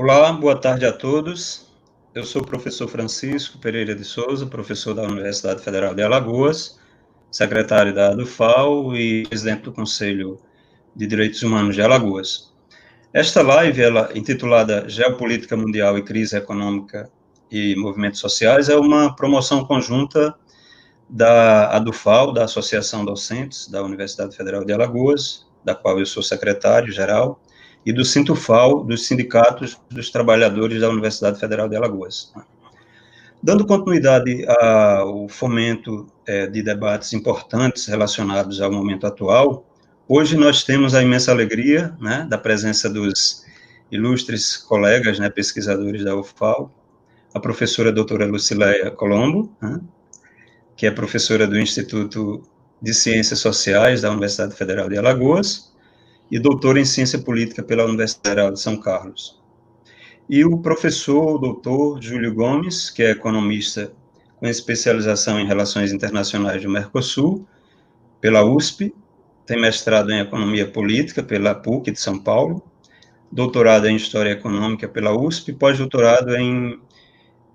Olá, boa tarde a todos. Eu sou o professor Francisco Pereira de Souza, professor da Universidade Federal de Alagoas, secretário da ADUFAL e presidente do Conselho de Direitos Humanos de Alagoas. Esta live, intitulada Geopolítica Mundial e Crise Econômica e Movimentos Sociais, é uma promoção conjunta da ADUFAL, da Associação Docentes da Universidade Federal de Alagoas, da qual eu sou secretário-geral, e do Sintufal, dos Sindicatos dos Trabalhadores da Universidade Federal de Alagoas. Dando continuidade ao fomento de debates importantes relacionados ao momento atual, hoje nós temos a imensa alegria, da presença dos ilustres colegas, pesquisadores da UFAL, a professora doutora Lucileia Colombo, que é professora do Instituto de Ciências Sociais da Universidade Federal de Alagoas, e doutora em Ciência Política pela Universidade Federal de São Carlos. E o professor, o doutor Júlio Gomes, que é economista com especialização em Relações Internacionais do Mercosul, pela USP, tem mestrado em Economia Política pela PUC de São Paulo, doutorado em História Econômica pela USP, pós-doutorado em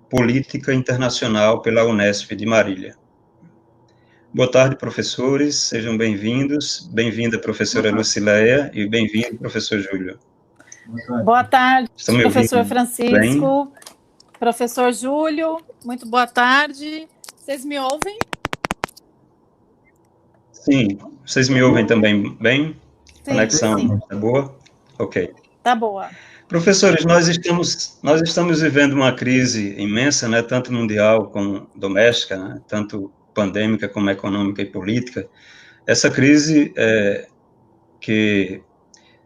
Política Internacional pela Unesp de Marília. Boa tarde, professores, sejam bem-vindos. Bem-vinda, professora Lucileia, e bem-vindo, professor Júlio. Boa tarde, professor Bem? Francisco, professor Júlio, muito boa tarde. Vocês me ouvem? Sim, vocês me ouvem também bem? Sim, Conexão é boa? Ok. Tá boa. Professores, nós estamos vivendo uma crise imensa, tanto mundial como doméstica, tanto pandêmica como econômica e política. Essa crise que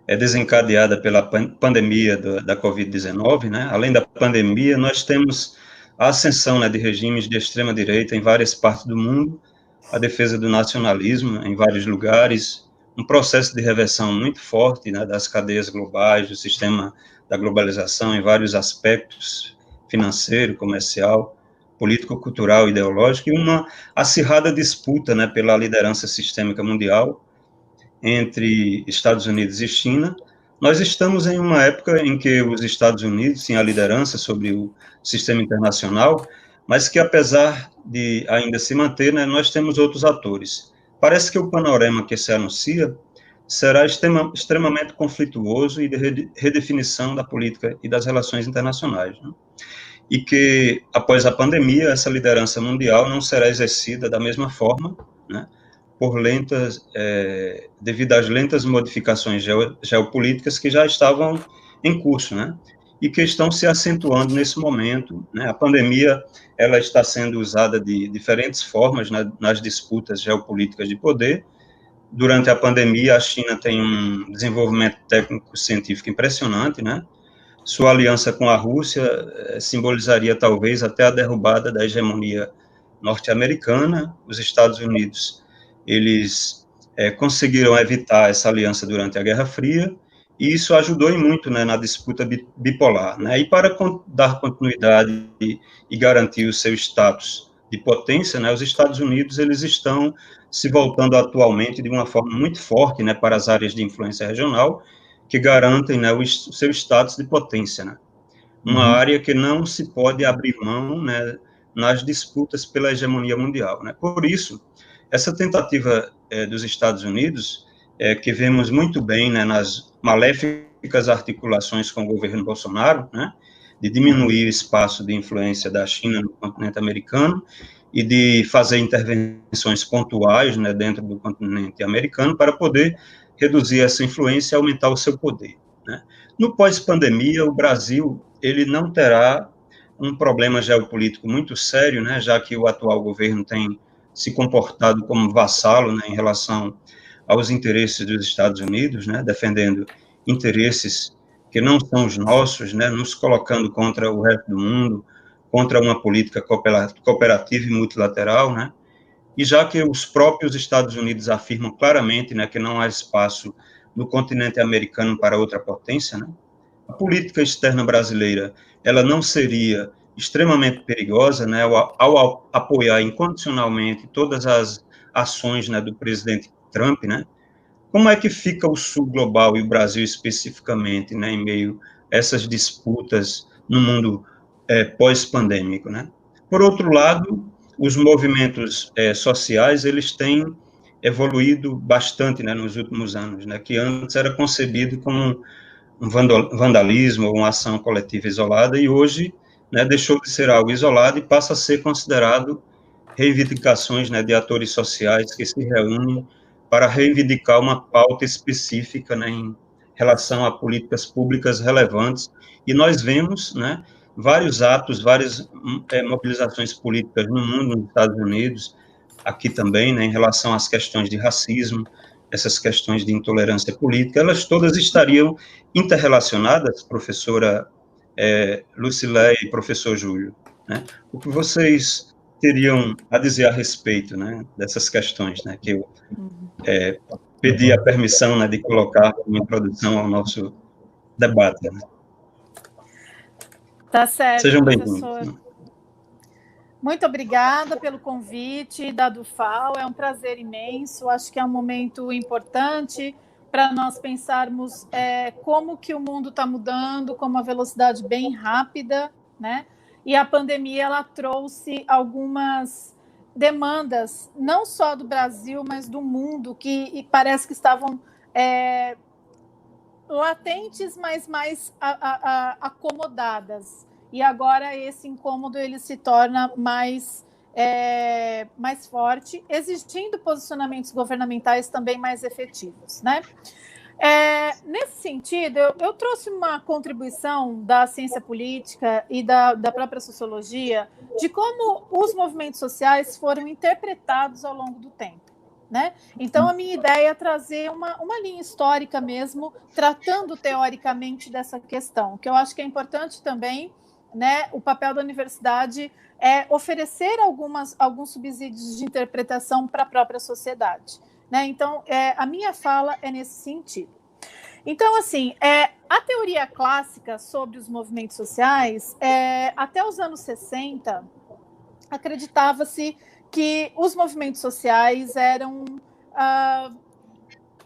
é desencadeada pela pandemia da Covid-19, além da pandemia, nós temos a ascensão de regimes de extrema-direita em várias partes do mundo, a defesa do nacionalismo em vários lugares, um processo de reversão muito forte das cadeias globais, do sistema da globalização em vários aspectos, financeiro, comercial, político-cultural, ideológico, e uma acirrada disputa pela liderança sistêmica mundial entre Estados Unidos e China. Nós estamos em uma época em que os Estados Unidos têm a liderança sobre o sistema internacional, mas que, apesar de ainda se manter, nós temos outros atores. Parece que o panorama que se anuncia será extremamente conflituoso e de redefinição da política e das relações internacionais, e que, após a pandemia, essa liderança mundial não será exercida da mesma forma, devido às lentas modificações geopolíticas que já estavam em curso, e que estão se acentuando nesse momento. A pandemia ela está sendo usada de diferentes formas nas disputas geopolíticas de poder. Durante a pandemia, a China tem um desenvolvimento técnico-científico impressionante, Sua aliança com a Rússia simbolizaria talvez até a derrubada da hegemonia norte-americana. Os Estados Unidos eles conseguiram evitar essa aliança durante a Guerra Fria, e isso ajudou muito na disputa bipolar. E para dar continuidade e garantir o seu status de potência, os Estados Unidos eles estão se voltando atualmente de uma forma muito forte para as áreas de influência regional, que garantem o seu status de potência. Uma área que não se pode abrir mão nas disputas pela hegemonia mundial. Por isso, essa tentativa dos Estados Unidos, que vemos muito bem nas maléficas articulações com o governo Bolsonaro, de diminuir o espaço de influência da China no continente americano e de fazer intervenções pontuais dentro do continente americano para poder reduzir essa influência e aumentar o seu poder. No pós-pandemia, o Brasil ele não terá um problema geopolítico muito sério, já que o atual governo tem se comportado como vassalo em relação aos interesses dos Estados Unidos, defendendo interesses que não são os nossos, nos colocando contra o resto do mundo, contra uma política cooperativa e multilateral, e já que os próprios Estados Unidos afirmam claramente que não há espaço no continente americano para outra potência, a política externa brasileira ela não seria extremamente perigosa, ao apoiar incondicionalmente todas as ações do presidente Trump, Como é que fica o Sul global e o Brasil especificamente, em meio essas disputas no mundo pós-pandêmico, né? Por outro lado, os movimentos sociais, eles têm evoluído bastante, né, nos últimos anos, né, que antes era concebido como um vandalismo ou uma ação coletiva isolada, e hoje, né, deixou de ser algo isolado e passa a ser considerado reivindicações, né, de atores sociais que se reúnem para reivindicar uma pauta específica, né, em relação a políticas públicas relevantes, e nós vemos, né, vários atos, várias mobilizações políticas no mundo, nos Estados Unidos, aqui também, né, em relação às questões de racismo, essas questões de intolerância política, elas todas estariam interrelacionadas, professora Lucilé e professor Júlio, né? O que vocês teriam a dizer a respeito, né, dessas questões, né, que eu pedi a permissão, né, de colocar como introdução ao nosso debate, né? Tá certo, Sejam professor. bem-vindos. Muito obrigada pelo convite da Dufal, é um prazer imenso, acho que é um momento importante para nós pensarmos como que o mundo está mudando, com uma velocidade bem rápida, né? E a pandemia, ela trouxe algumas demandas, não só do Brasil, mas do mundo, que parece que estavam latentes, mas mais acomodadas. E agora esse incômodo ele se torna mais forte, exigindo posicionamentos governamentais também mais efetivos, né? Nesse sentido, eu trouxe uma contribuição da ciência política e da própria sociologia de como os movimentos sociais foram interpretados ao longo do tempo, né? Então, a minha ideia é trazer uma linha histórica mesmo, tratando teoricamente dessa questão, que eu acho que é importante também, né? O papel da universidade é oferecer alguns subsídios de interpretação para a própria sociedade, né? Então, a minha fala é nesse sentido. Então, assim, a teoria clássica sobre os movimentos sociais, até os anos 60, acreditava-se que os movimentos sociais eram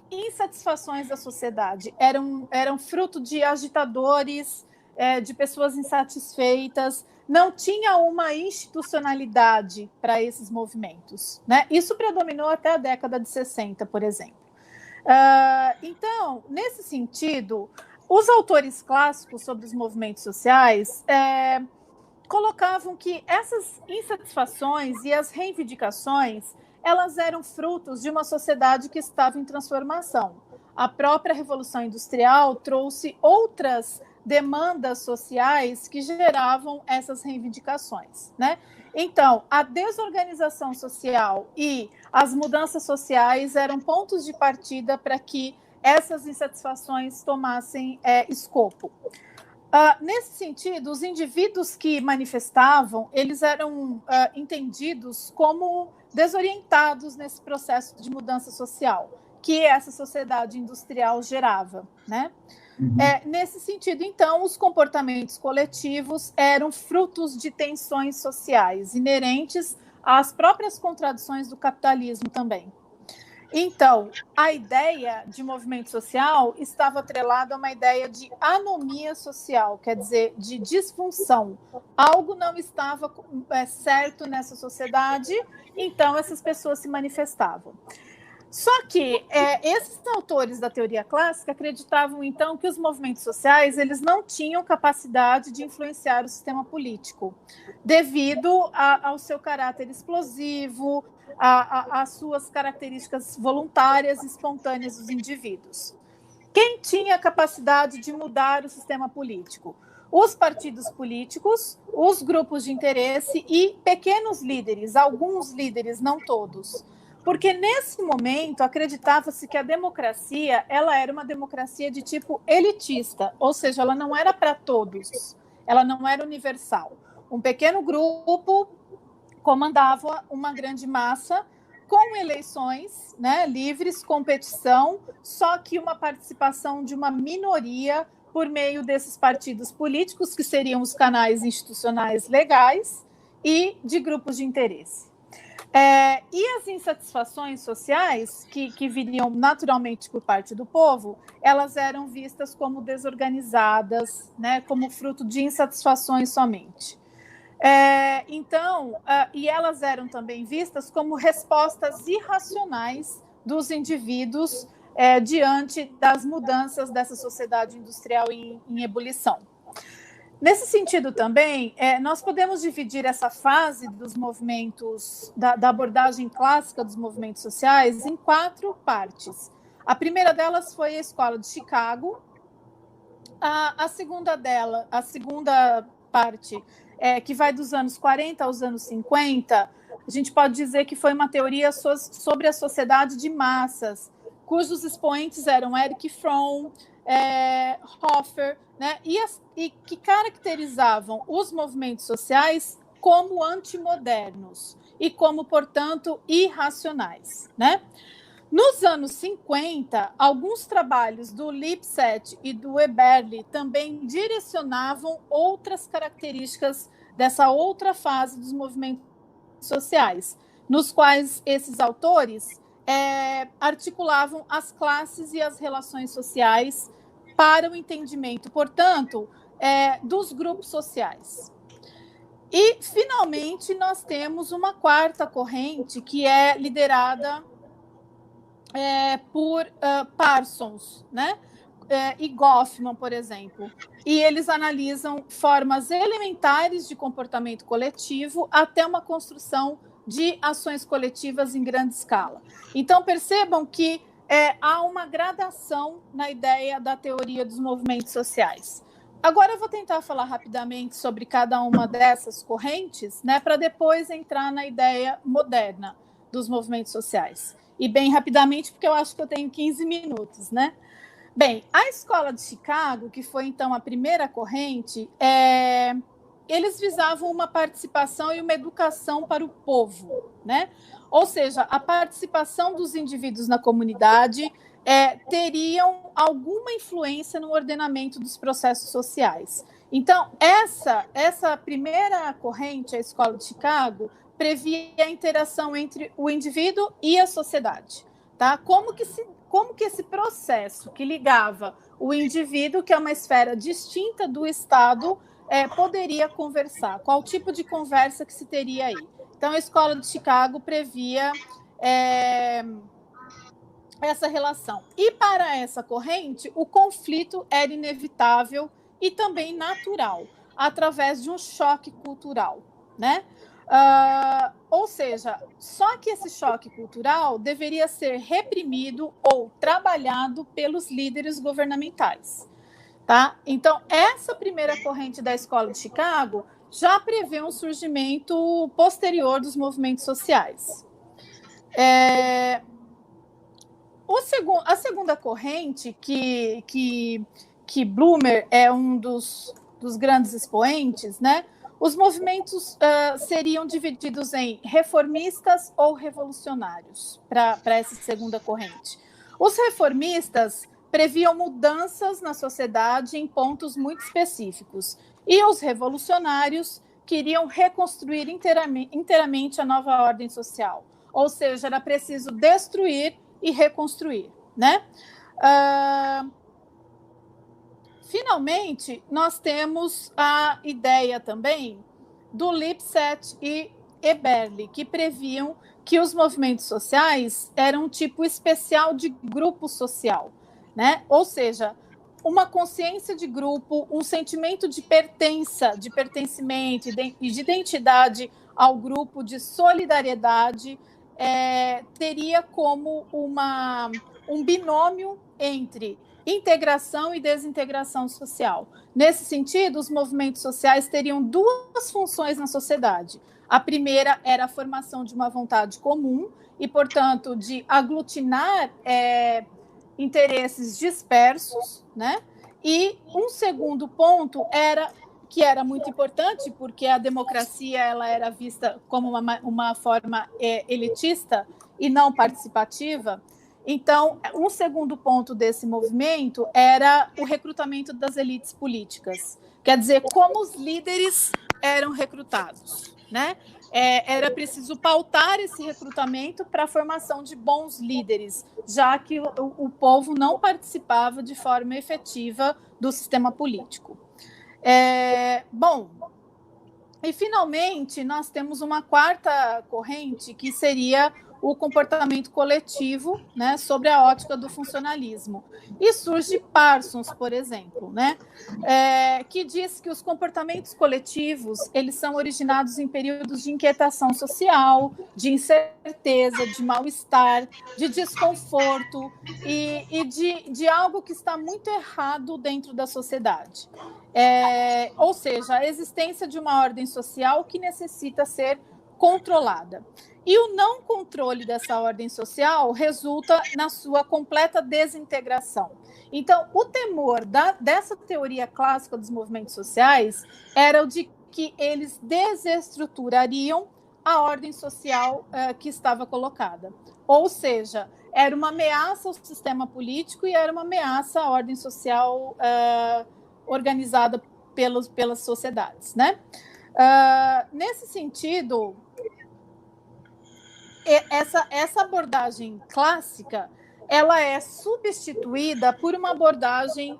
insatisfações da sociedade, eram fruto de agitadores, de pessoas insatisfeitas, não tinha uma institucionalidade para esses movimentos, né? Isso predominou até a década de 60, por exemplo. Então, nesse sentido, os autores clássicos sobre os movimentos sociais colocavam que essas insatisfações e as reivindicações, elas eram frutos de uma sociedade que estava em transformação. A própria Revolução Industrial trouxe outras demandas sociais que geravam essas reivindicações, né? Então, a desorganização social e as mudanças sociais eram pontos de partida para que essas insatisfações tomassem escopo. Nesse sentido, os indivíduos que manifestavam, eles eram entendidos como desorientados nesse processo de mudança social que essa sociedade industrial gerava, né? Nesse sentido, então, os comportamentos coletivos eram frutos de tensões sociais inerentes às próprias contradições do capitalismo também. Então, a ideia de movimento social estava atrelada a uma ideia de anomia social, quer dizer, de disfunção. Algo não estava certo nessa sociedade, então essas pessoas se manifestavam. Só que esses autores da teoria clássica acreditavam, então, que os movimentos sociais eles não tinham capacidade de influenciar o sistema político, devido ao seu caráter explosivo, às suas características voluntárias e espontâneas dos indivíduos. Quem tinha capacidade de mudar o sistema político? Os partidos políticos, os grupos de interesse e pequenos líderes, alguns líderes, não todos. Porque nesse momento acreditava-se que a democracia ela era uma democracia de tipo elitista, ou seja, ela não era para todos, ela não era universal. Um pequeno grupo comandava uma grande massa com eleições, né, livres, competição, só que uma participação de uma minoria por meio desses partidos políticos, que seriam os canais institucionais legais, e de grupos de interesse. E as insatisfações sociais, que viriam naturalmente por parte do povo, elas eram vistas como desorganizadas, né, como fruto de insatisfações somente. E elas eram também vistas como respostas irracionais dos indivíduos diante das mudanças dessa sociedade industrial em ebulição. Nesse sentido também, nós podemos dividir essa fase dos movimentos, da abordagem clássica dos movimentos sociais, em 4 partes. A primeira delas foi a Escola de Chicago. A segunda parte, que vai dos anos 40 aos anos 50, a gente pode dizer que foi uma teoria sobre a sociedade de massas, cujos expoentes eram Erich Fromm, Hoffer, né, e que caracterizavam os movimentos sociais como antimodernos e como, portanto, irracionais, né? Nos anos 50, alguns trabalhos do Lipset e do Eberle também direcionavam outras características dessa outra fase dos movimentos sociais, nos quais esses autores articulavam as classes e as relações sociais para o entendimento, portanto, dos grupos sociais. E, finalmente, nós temos uma quarta corrente que é liderada por Parsons, né? E Goffman, por exemplo. E eles analisam formas elementares de comportamento coletivo até uma construção de ações coletivas em grande escala. Então, percebam que há uma gradação na ideia da teoria dos movimentos sociais. Agora eu vou tentar falar rapidamente sobre cada uma dessas correntes, né, para depois entrar na ideia moderna dos movimentos sociais. E bem rapidamente, porque eu acho que eu tenho 15 minutos, né? Bem, a Escola de Chicago, que foi então a primeira corrente, eles visavam uma participação e uma educação para o povo, né? Ou seja, a participação dos indivíduos na comunidade teriam alguma influência no ordenamento dos processos sociais. Então, essa primeira corrente, a Escola de Chicago, previa a interação entre o indivíduo e a sociedade, tá? Como que esse processo que ligava o indivíduo, que é uma esfera distinta do Estado, poderia conversar? Qual tipo de conversa que se teria aí? Então, a Escola de Chicago previa essa relação. E para essa corrente, o conflito era inevitável e também natural, através de um choque cultural, né? Ou seja, só que esse choque cultural deveria ser reprimido ou trabalhado pelos líderes governamentais, tá? Então, essa primeira corrente da Escola de Chicago já prevê um surgimento posterior dos movimentos sociais. A segunda corrente, que Blumer é um dos grandes expoentes, né? Os movimentos seriam divididos em reformistas ou revolucionários, para essa segunda corrente. Os reformistas previam mudanças na sociedade em pontos muito específicos, e os revolucionários queriam reconstruir inteiramente a nova ordem social, ou seja, era preciso destruir e reconstruir, né? Finalmente, nós temos a ideia também do Lipset e Eberle, que previam que os movimentos sociais eram um tipo especial de grupo social, né? Ou seja, uma consciência de grupo, um sentimento de pertença, de pertencimento e de identidade ao grupo, de solidariedade, teria como um binômio entre integração e desintegração social. Nesse sentido, os movimentos sociais teriam 2 funções na sociedade. A primeira era a formação de uma vontade comum e, portanto, de aglutinar interesses dispersos, né? E um segundo ponto que era muito importante, porque a democracia ela era vista como uma forma elitista e não participativa. Então, um segundo ponto desse movimento era o recrutamento das elites políticas. Quer dizer, como os líderes eram recrutados, né? era preciso pautar esse recrutamento para a formação de bons líderes, já que o povo não participava de forma efetiva do sistema político. Bom, e finalmente nós temos uma quarta corrente, que seria o comportamento coletivo, né, sobre a ótica do funcionalismo. E surge Parsons, por exemplo, né, que diz que os comportamentos coletivos eles são originados em períodos de inquietação social, de incerteza, de mal-estar, de desconforto e de algo que está muito errado dentro da sociedade. Ou seja, a existência de uma ordem social que necessita ser controlada. E o não controle dessa ordem social resulta na sua completa desintegração. Então, o temor dessa teoria clássica dos movimentos sociais era o de que eles desestruturariam a ordem social que estava colocada. Ou seja, era uma ameaça ao sistema político e era uma ameaça à ordem social organizada pelas sociedades, né? Nesse sentido, essa abordagem clássica ela é substituída por uma abordagem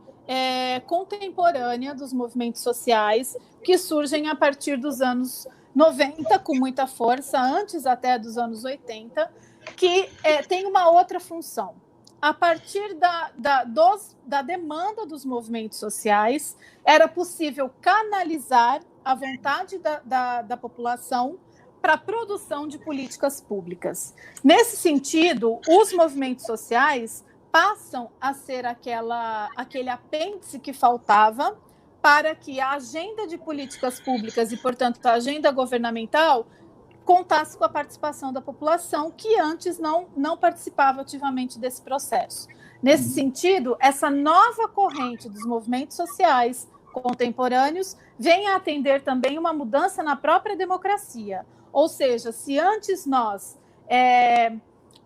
contemporânea dos movimentos sociais que surgem a partir dos anos 90 com muita força, antes até dos anos 80, que tem uma outra função. A partir da demanda dos movimentos sociais, era possível canalizar a vontade da população para a produção de políticas públicas. Nesse sentido, os movimentos sociais passam a ser aquele apêndice que faltava para que a agenda de políticas públicas e, portanto, a agenda governamental contasse com a participação da população, que antes não participava ativamente desse processo. Nesse sentido, essa nova corrente dos movimentos sociais contemporâneos vem a atender também uma mudança na própria democracia. Ou seja, se antes nós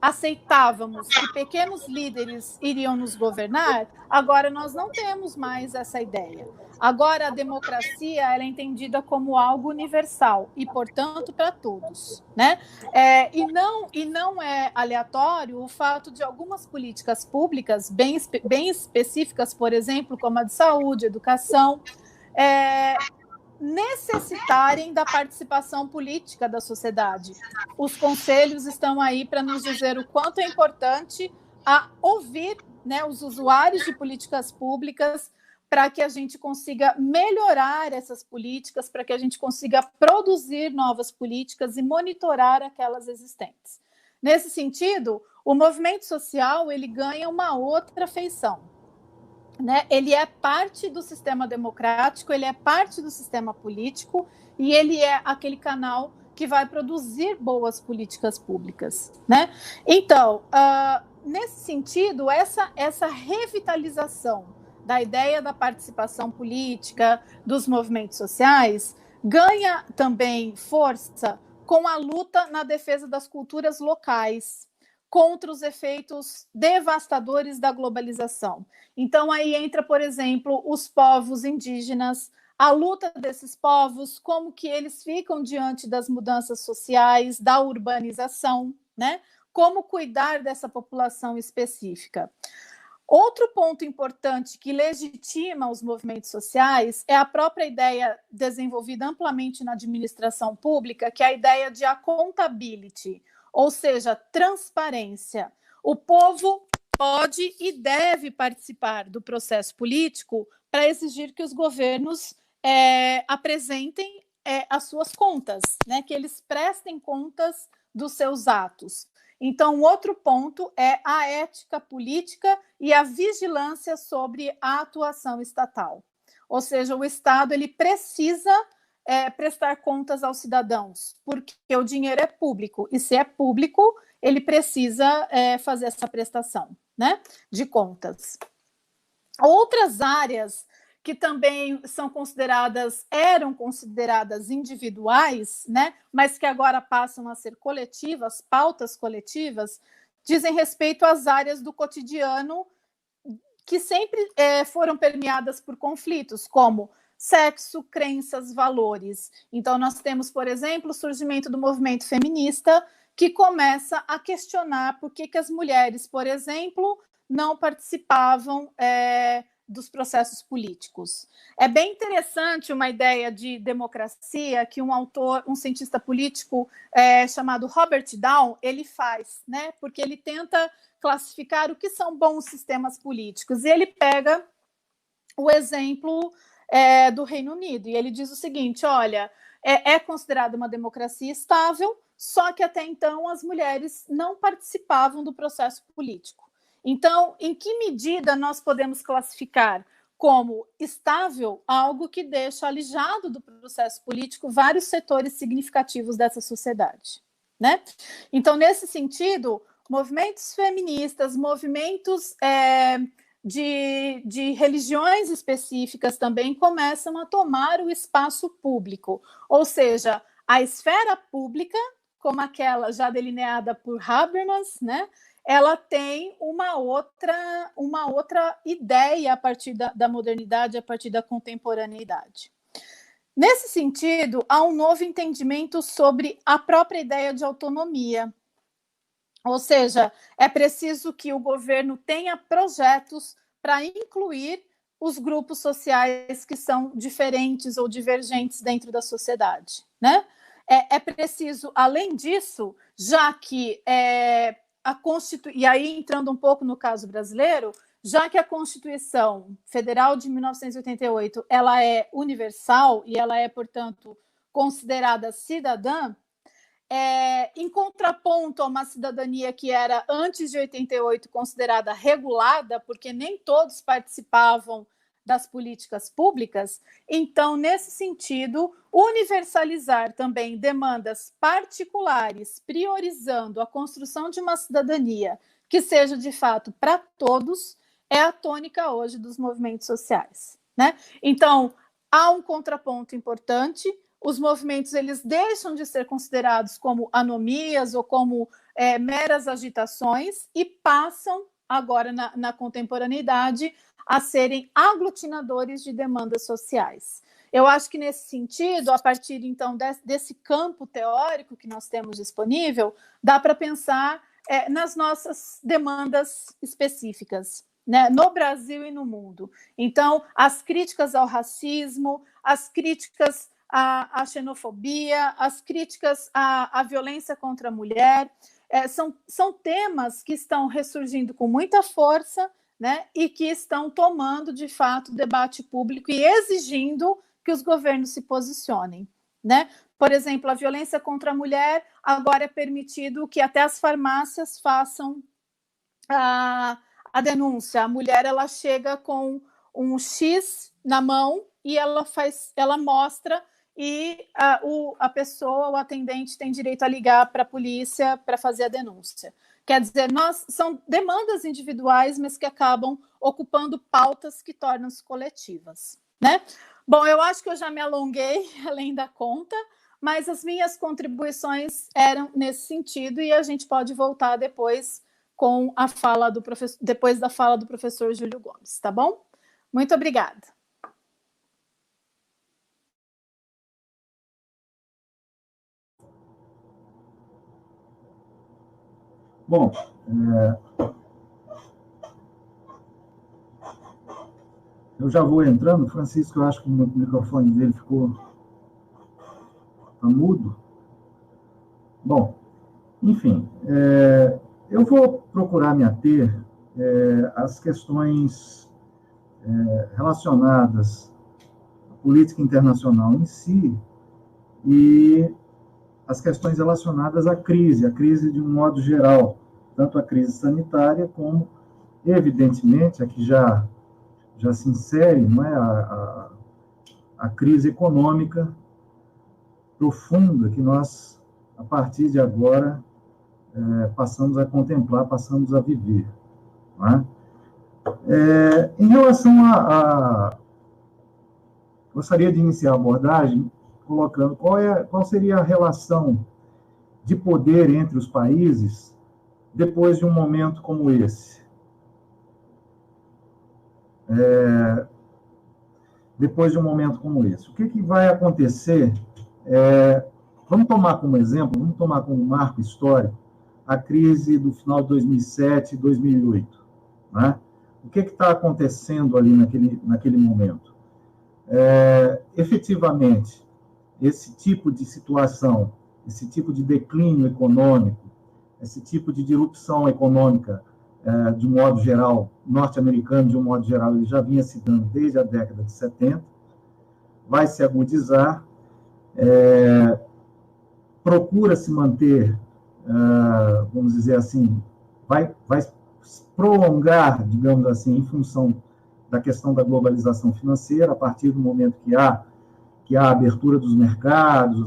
aceitávamos que pequenos líderes iriam nos governar, agora nós não temos mais essa ideia. Agora, a democracia ela é entendida como algo universal e, portanto, para todos, né? E não é aleatório o fato de algumas políticas públicas bem específicas, por exemplo, como a de saúde, educação, necessitarem da participação política da sociedade. Os conselhos estão aí para nos dizer o quanto é importante ouvir, né, os usuários de políticas públicas para que a gente consiga melhorar essas políticas, para que a gente consiga produzir novas políticas e monitorar aquelas existentes. Nesse sentido, o movimento social ele ganha uma outra feição. Né? Ele é parte do sistema democrático, ele é parte do sistema político e ele é aquele canal que vai produzir boas políticas públicas. Né? Então, nesse sentido, essa revitalização da ideia da participação política dos movimentos sociais ganha também força com a luta na defesa das culturas locais, contra os efeitos devastadores da globalização. Então, aí entra, por exemplo, os povos indígenas, a luta desses povos, como que eles ficam diante das mudanças sociais, da urbanização, né? Como cuidar dessa população específica. Outro ponto importante que legitima os movimentos sociais é a própria ideia desenvolvida amplamente na administração pública, que é a ideia de accountability, ou seja, transparência. O povo pode e deve participar do processo político para exigir que os governos apresentem as suas contas, né? Que eles prestem contas dos seus atos. Então, outro ponto é a ética política e a vigilância sobre a atuação estatal. Ou seja, o Estado ele precisa prestar contas aos cidadãos, porque o dinheiro é público, e se é público, ele precisa fazer essa prestação, né, de contas. Outras áreas que também eram consideradas individuais, né, mas que agora passam a ser coletivas, pautas coletivas, dizem respeito às áreas do cotidiano que sempre foram permeadas por conflitos, como sexo, crenças, valores. Então, nós temos, por exemplo, o surgimento do movimento feminista, que começa a questionar por que as mulheres, por exemplo, não participavam dos processos políticos. É bem interessante uma ideia de democracia que um autor, um cientista político chamado Robert Down, ele faz, né? Porque ele tenta classificar o que são bons sistemas políticos. E ele pega o exemplo do Reino Unido, e ele diz o seguinte, olha, é considerada uma democracia estável, só que até então as mulheres não participavam do processo político. Então, em que medida nós podemos classificar como estável algo que deixa alijado do processo político vários setores significativos dessa sociedade, né? Então, nesse sentido, movimentos feministas, movimentos de religiões específicas também começam a tomar o espaço público, ou seja, a esfera pública, como aquela já delineada por Habermas, né? Ela tem uma outra ideia a partir da modernidade, a partir da contemporaneidade. Nesse sentido, há um novo entendimento sobre a própria ideia de autonomia. Ou seja, é preciso que o governo tenha projetos para incluir os grupos sociais que são diferentes ou divergentes dentro da sociedade, né? É preciso, além disso, já que e aí entrando um pouco no caso brasileiro, já que a Constituição Federal de 1988 ela é universal e ela é, portanto, considerada cidadã, em contraponto a uma cidadania que era, antes de 88, considerada regulada, porque nem todos participavam das políticas públicas, então, nesse sentido, universalizar também demandas particulares, priorizando a construção de uma cidadania que seja, de fato, para todos, é a tônica hoje dos movimentos sociais, né? Então, há um contraponto importante. Os movimentos eles deixam de ser considerados como anomias ou como meras agitações e passam agora na contemporaneidade a serem aglutinadores de demandas sociais. Eu acho que nesse sentido, a partir então desse campo teórico que nós temos disponível, dá para pensar nas nossas demandas específicas, né, no Brasil e no mundo. Então, as críticas ao racismo, as críticas à xenofobia, as críticas à violência contra a mulher, são temas que estão ressurgindo com muita força, né, e que estão tomando, de fato, debate público e exigindo que os governos se posicionem, né? Por exemplo, a violência contra a mulher, agora é permitido que até as farmácias façam a denúncia. A mulher ela chega com um X na mão e ela mostra, e a pessoa, o atendente, tem direito a ligar para a polícia para fazer a denúncia. Quer dizer, são demandas individuais, mas que acabam ocupando pautas que tornam-se coletivas, né? Bom, eu acho que eu já me alonguei além da conta, mas as minhas contribuições eram nesse sentido, e a gente pode voltar depois com a fala do professor, depois da fala do professor Júlio Gomes, tá bom? Muito obrigada. Bom, eu já vou entrando. Francisco, eu acho que o microfone dele ficou mudo. Bom, enfim, eu vou procurar me ater às questões relacionadas à política internacional em si e as questões relacionadas à crise de um modo geral, tanto a crise sanitária como, evidentemente, a que já se insere, não é, a crise econômica profunda que nós, a partir de agora, passamos a contemplar, passamos a viver. Não é? Em relação gostaria de iniciar a abordagem colocando qual seria a relação de poder entre os países depois de um momento como esse. depois de um momento como esse. O que vai acontecer? Vamos tomar como exemplo, vamos tomar como marco histórico a crise do final de 2007 e 2008. Né? O que está acontecendo ali naquele momento? Efetivamente, esse tipo de situação, esse tipo de declínio econômico, esse tipo de disrupção econômica, de um modo geral, norte-americano, de um modo geral, ele já vinha se dando desde a década de 70, vai se agudizar, procura se manter, vamos dizer assim, vai prolongar, digamos assim, em função da questão da globalização financeira, a partir do momento que há a abertura dos mercados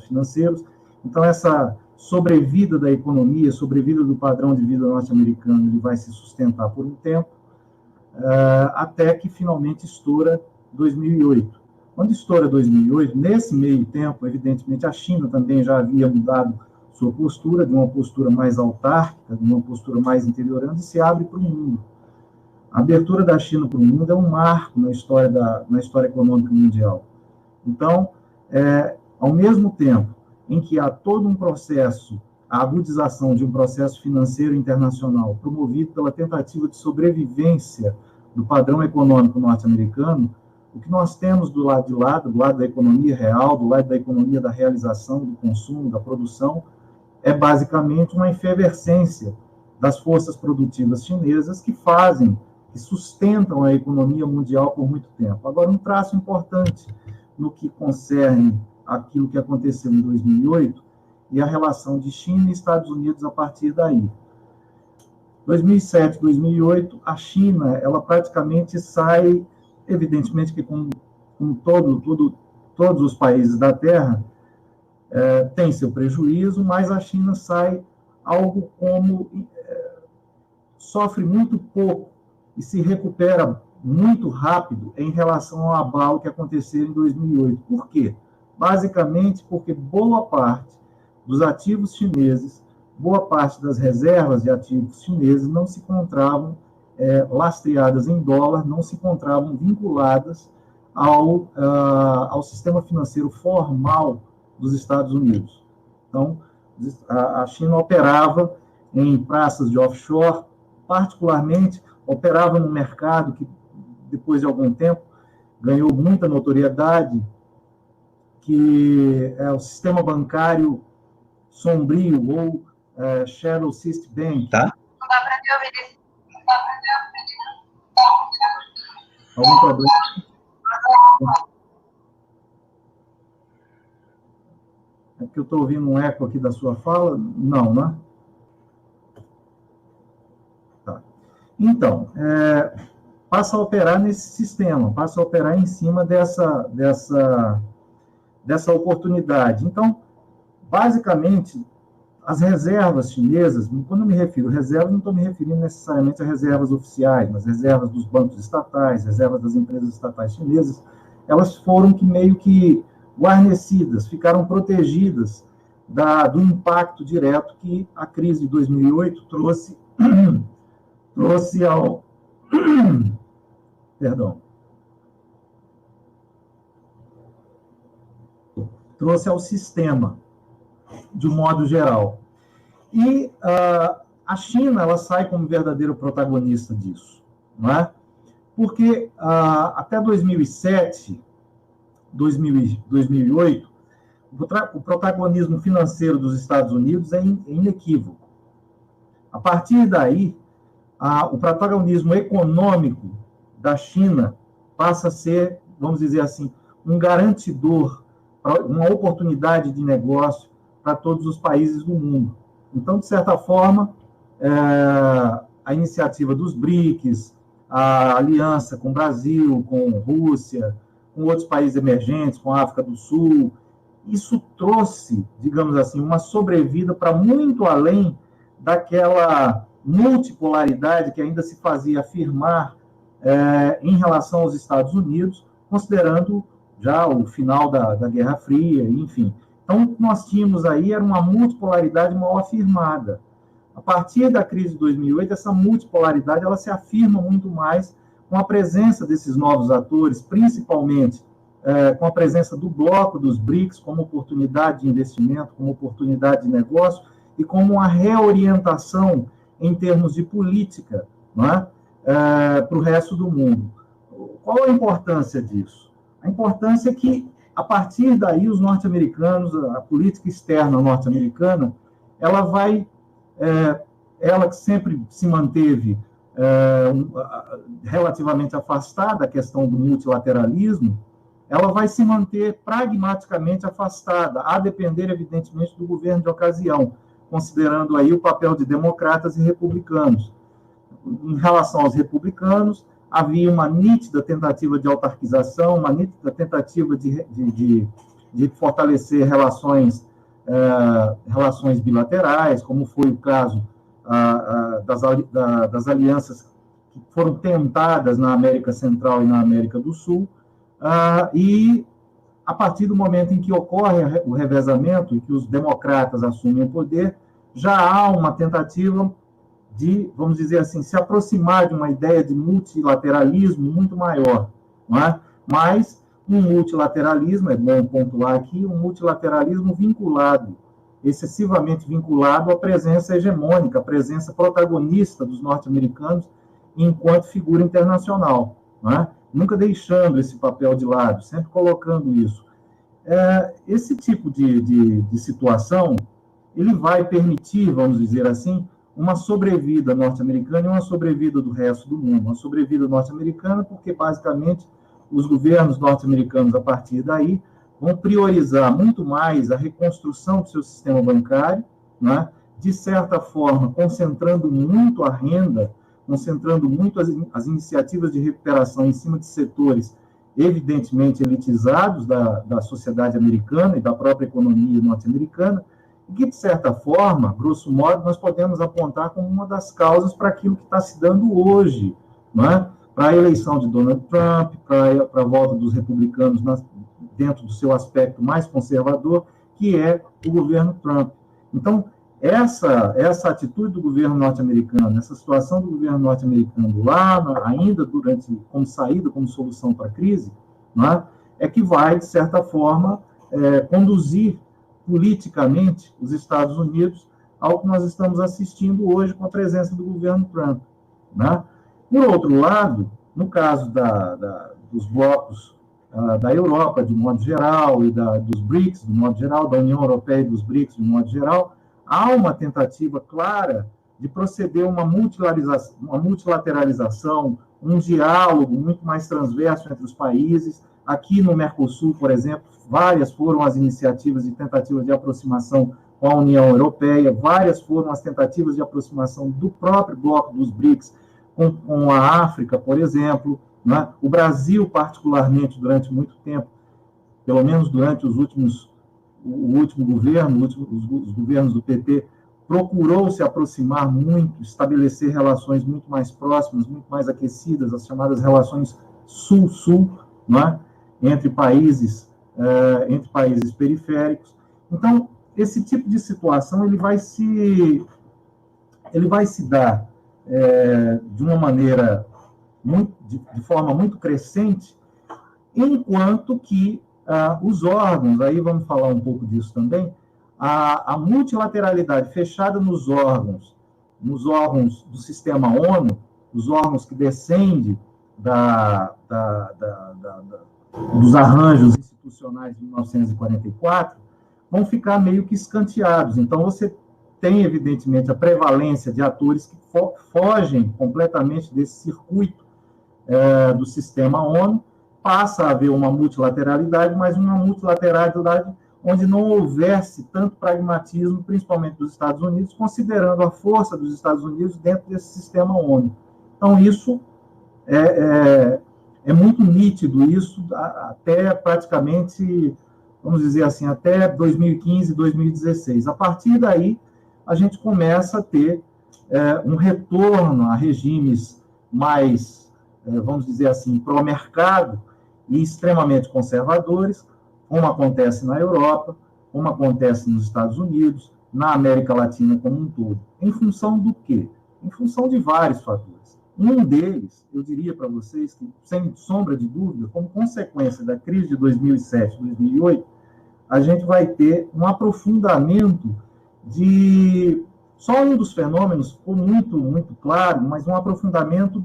financeiros. Então, essa sobrevida da economia, sobrevida do padrão de vida norte-americano, ele vai se sustentar por um tempo, até que finalmente estoura 2008. Quando estoura 2008, nesse meio tempo, evidentemente, a China também já havia mudado sua postura, de uma postura mais autárquica, de uma postura mais interiorana, e se abre para o mundo. A abertura da China para o mundo é um marco na história econômica mundial. Então, ao mesmo tempo em que há todo um processo, a agudização de um processo financeiro internacional promovido pela tentativa de sobrevivência do padrão econômico norte-americano, o que nós temos do lado de lá, do lado da economia real, do lado da economia da realização, do consumo, da produção, é basicamente uma efervescência das forças produtivas chinesas que sustentam a economia mundial por muito tempo. Agora, um traço importante no que concerne aquilo que aconteceu em 2008 e a relação de China e Estados Unidos a partir daí. 2007, 2008, a China, ela praticamente sai, evidentemente que como todos os países da Terra, tem seu prejuízo, mas a China sai algo como sofre muito pouco e se recupera muito rápido em relação ao abalo que aconteceu em 2008. Por quê? Basicamente porque boa parte dos ativos chineses, boa parte das reservas de ativos chineses não se encontravam lastreadas em dólar, não se encontravam vinculadas ao sistema financeiro formal dos Estados Unidos. Então, a China operava em praças de offshore, particularmente operava no mercado que, depois de algum tempo, ganhou muita notoriedade, que é o sistema bancário sombrio, ou Shadow System Bank. Tá? Não dá para me ouvir. Algum problema? É que eu estou ouvindo um eco aqui da sua fala? Não, né? Tá. Então, passa a operar nesse sistema, passa a operar em cima dessa oportunidade. Então, basicamente, as reservas chinesas, quando eu me refiro a reservas, não estou me referindo necessariamente a reservas oficiais, mas reservas dos bancos estatais, reservas das empresas estatais chinesas, elas foram meio que guarnecidas, ficaram protegidas do impacto direto que a crise de 2008 trouxe ao trouxe ao sistema, de um modo geral. E a China, ela sai como verdadeiro protagonista disso, não é? Porque até 2007, 2008, o protagonismo financeiro dos Estados Unidos é inequívoco. A partir daí, o protagonismo econômico da China passa a ser, vamos dizer assim, um garantidor, uma oportunidade de negócio para todos os países do mundo. Então, de certa forma, a iniciativa dos BRICS, a aliança com o Brasil, com a Rússia, com outros países emergentes, com a África do Sul, isso trouxe, digamos assim, uma sobrevida para muito além daquela multipolaridade que ainda se fazia afirmar em relação aos Estados Unidos, considerando já o final da Guerra Fria, enfim. Então, o que nós tínhamos aí era uma multipolaridade mal afirmada. A partir da crise de 2008, essa multipolaridade ela se afirma muito mais, com a presença desses novos atores, principalmente com a presença do bloco dos BRICS como oportunidade de investimento, como oportunidade de negócio e como uma reorientação em termos de política, não é? Para o resto do mundo. Qual a importância disso? A importância é que, a partir daí, os norte-americanos, a política externa norte-americana, ela que sempre se manteve relativamente afastada da questão do multilateralismo, ela vai se manter pragmaticamente afastada, a depender, evidentemente, do governo de ocasião, considerando aí o papel de democratas e republicanos. Em relação aos republicanos, havia uma nítida tentativa de autarquização, uma nítida tentativa de fortalecer relações bilaterais, como foi o caso das alianças que foram tentadas na América Central e na América do Sul, e a partir do momento em que ocorre o revezamento e que os democratas assumem o poder, já há uma tentativa de, vamos dizer assim, se aproximar de uma ideia de multilateralismo muito maior, não é? Mas um multilateralismo, é bom pontuar aqui, um multilateralismo vinculado, excessivamente vinculado à presença hegemônica, à presença protagonista dos norte-americanos enquanto figura internacional, não é? Nunca deixando esse papel de lado, sempre colocando isso. Esse tipo de situação, ele vai permitir, vamos dizer assim, uma sobrevida norte-americana e uma sobrevida do resto do mundo. Uma sobrevida norte-americana porque, basicamente, os governos norte-americanos, a partir daí, vão priorizar muito mais a reconstrução do seu sistema bancário, né? De certa forma, concentrando muito a renda, concentrando muito as iniciativas de recuperação em cima de setores evidentemente elitizados da sociedade americana e da própria economia norte-americana, e que, de certa forma, grosso modo, nós podemos apontar como uma das causas para aquilo que está se dando hoje, não é? Para a eleição de Donald Trump, para a volta dos republicanos dentro do seu aspecto mais conservador, que é o governo Trump. Então, essa atitude do governo norte-americano, essa situação do governo norte-americano lá, ainda como saída, como solução para a crise, não é que vai, de certa forma, conduzir politicamente os Estados Unidos ao que nós estamos assistindo hoje com a presença do governo Trump, né? Por outro lado, no caso dos blocos da Europa, de modo geral, e dos BRICS, de modo geral, da União Europeia e dos BRICS, de modo geral, há uma tentativa clara de proceder a uma multilateralização, um diálogo muito mais transverso entre os países. Aqui no Mercosul, por exemplo, várias foram as iniciativas e tentativas de aproximação com a União Europeia, várias foram as tentativas de aproximação do próprio bloco dos BRICS com a África, por exemplo, né? O Brasil, particularmente, durante muito tempo, pelo menos durante o último governo, os governos do PT, procurou se aproximar muito, estabelecer relações muito mais próximas, muito mais aquecidas, as chamadas relações Sul-Sul, né? entre países periféricos. Então, esse tipo de situação ele vai se dar de uma maneira de forma muito crescente, enquanto que os órgãos, aí vamos falar um pouco disso também, a multilateralidade fechada nos órgãos do sistema ONU, os órgãos que descendem dos arranjos institucionais de 1944, vão ficar meio que escanteados. Então, você tem, evidentemente, a prevalência de atores que fogem completamente desse circuito do sistema ONU, passa a haver uma multilateralidade, mas uma multilateralidade onde não houvesse tanto pragmatismo, principalmente dos Estados Unidos, considerando a força dos Estados Unidos dentro desse sistema ONU. Então, isso é muito nítido, isso até praticamente, vamos dizer assim, até 2015, 2016. A partir daí, a gente começa a ter um retorno a regimes mais, vamos dizer assim, pró-mercado e extremamente conservadores, como acontece na Europa, como acontece nos Estados Unidos, na América Latina como um todo. Em função do quê? Em função de vários fatores. Um deles, eu diria para vocês que, sem sombra de dúvida, como consequência da crise de 2007, 2008, a gente vai ter um aprofundamento de... Só um dos fenômenos ficou muito claro, mas um aprofundamento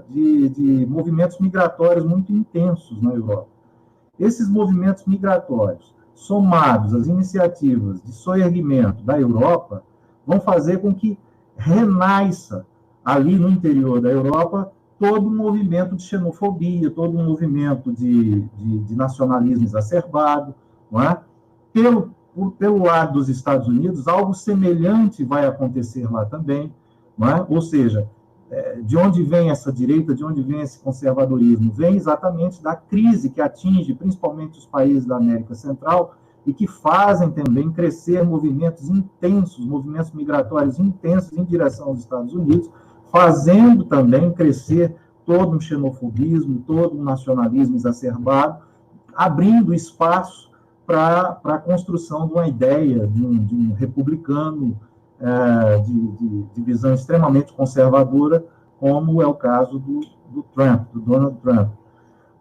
de movimentos migratórios muito intensos na Europa. Esses movimentos migratórios, somados às iniciativas de soerguimento da Europa, vão fazer com que renasça ali no interior da Europa todo um movimento de xenofobia, todo um movimento de nacionalismo exacerbado, não é? Pelo lado dos Estados Unidos, algo semelhante vai acontecer lá também, não é? Ou seja, de onde vem essa direita, de onde vem esse conservadorismo? Vem exatamente da crise que atinge principalmente os países da América Central e que fazem também crescer movimentos intensos, movimentos migratórios intensos em direção aos Estados Unidos, fazendo também crescer todo um xenofobismo, todo um nacionalismo exacerbado, abrindo espaço para a construção de uma ideia de um republicano de visão extremamente conservadora, como é o caso do Trump, do Donald Trump.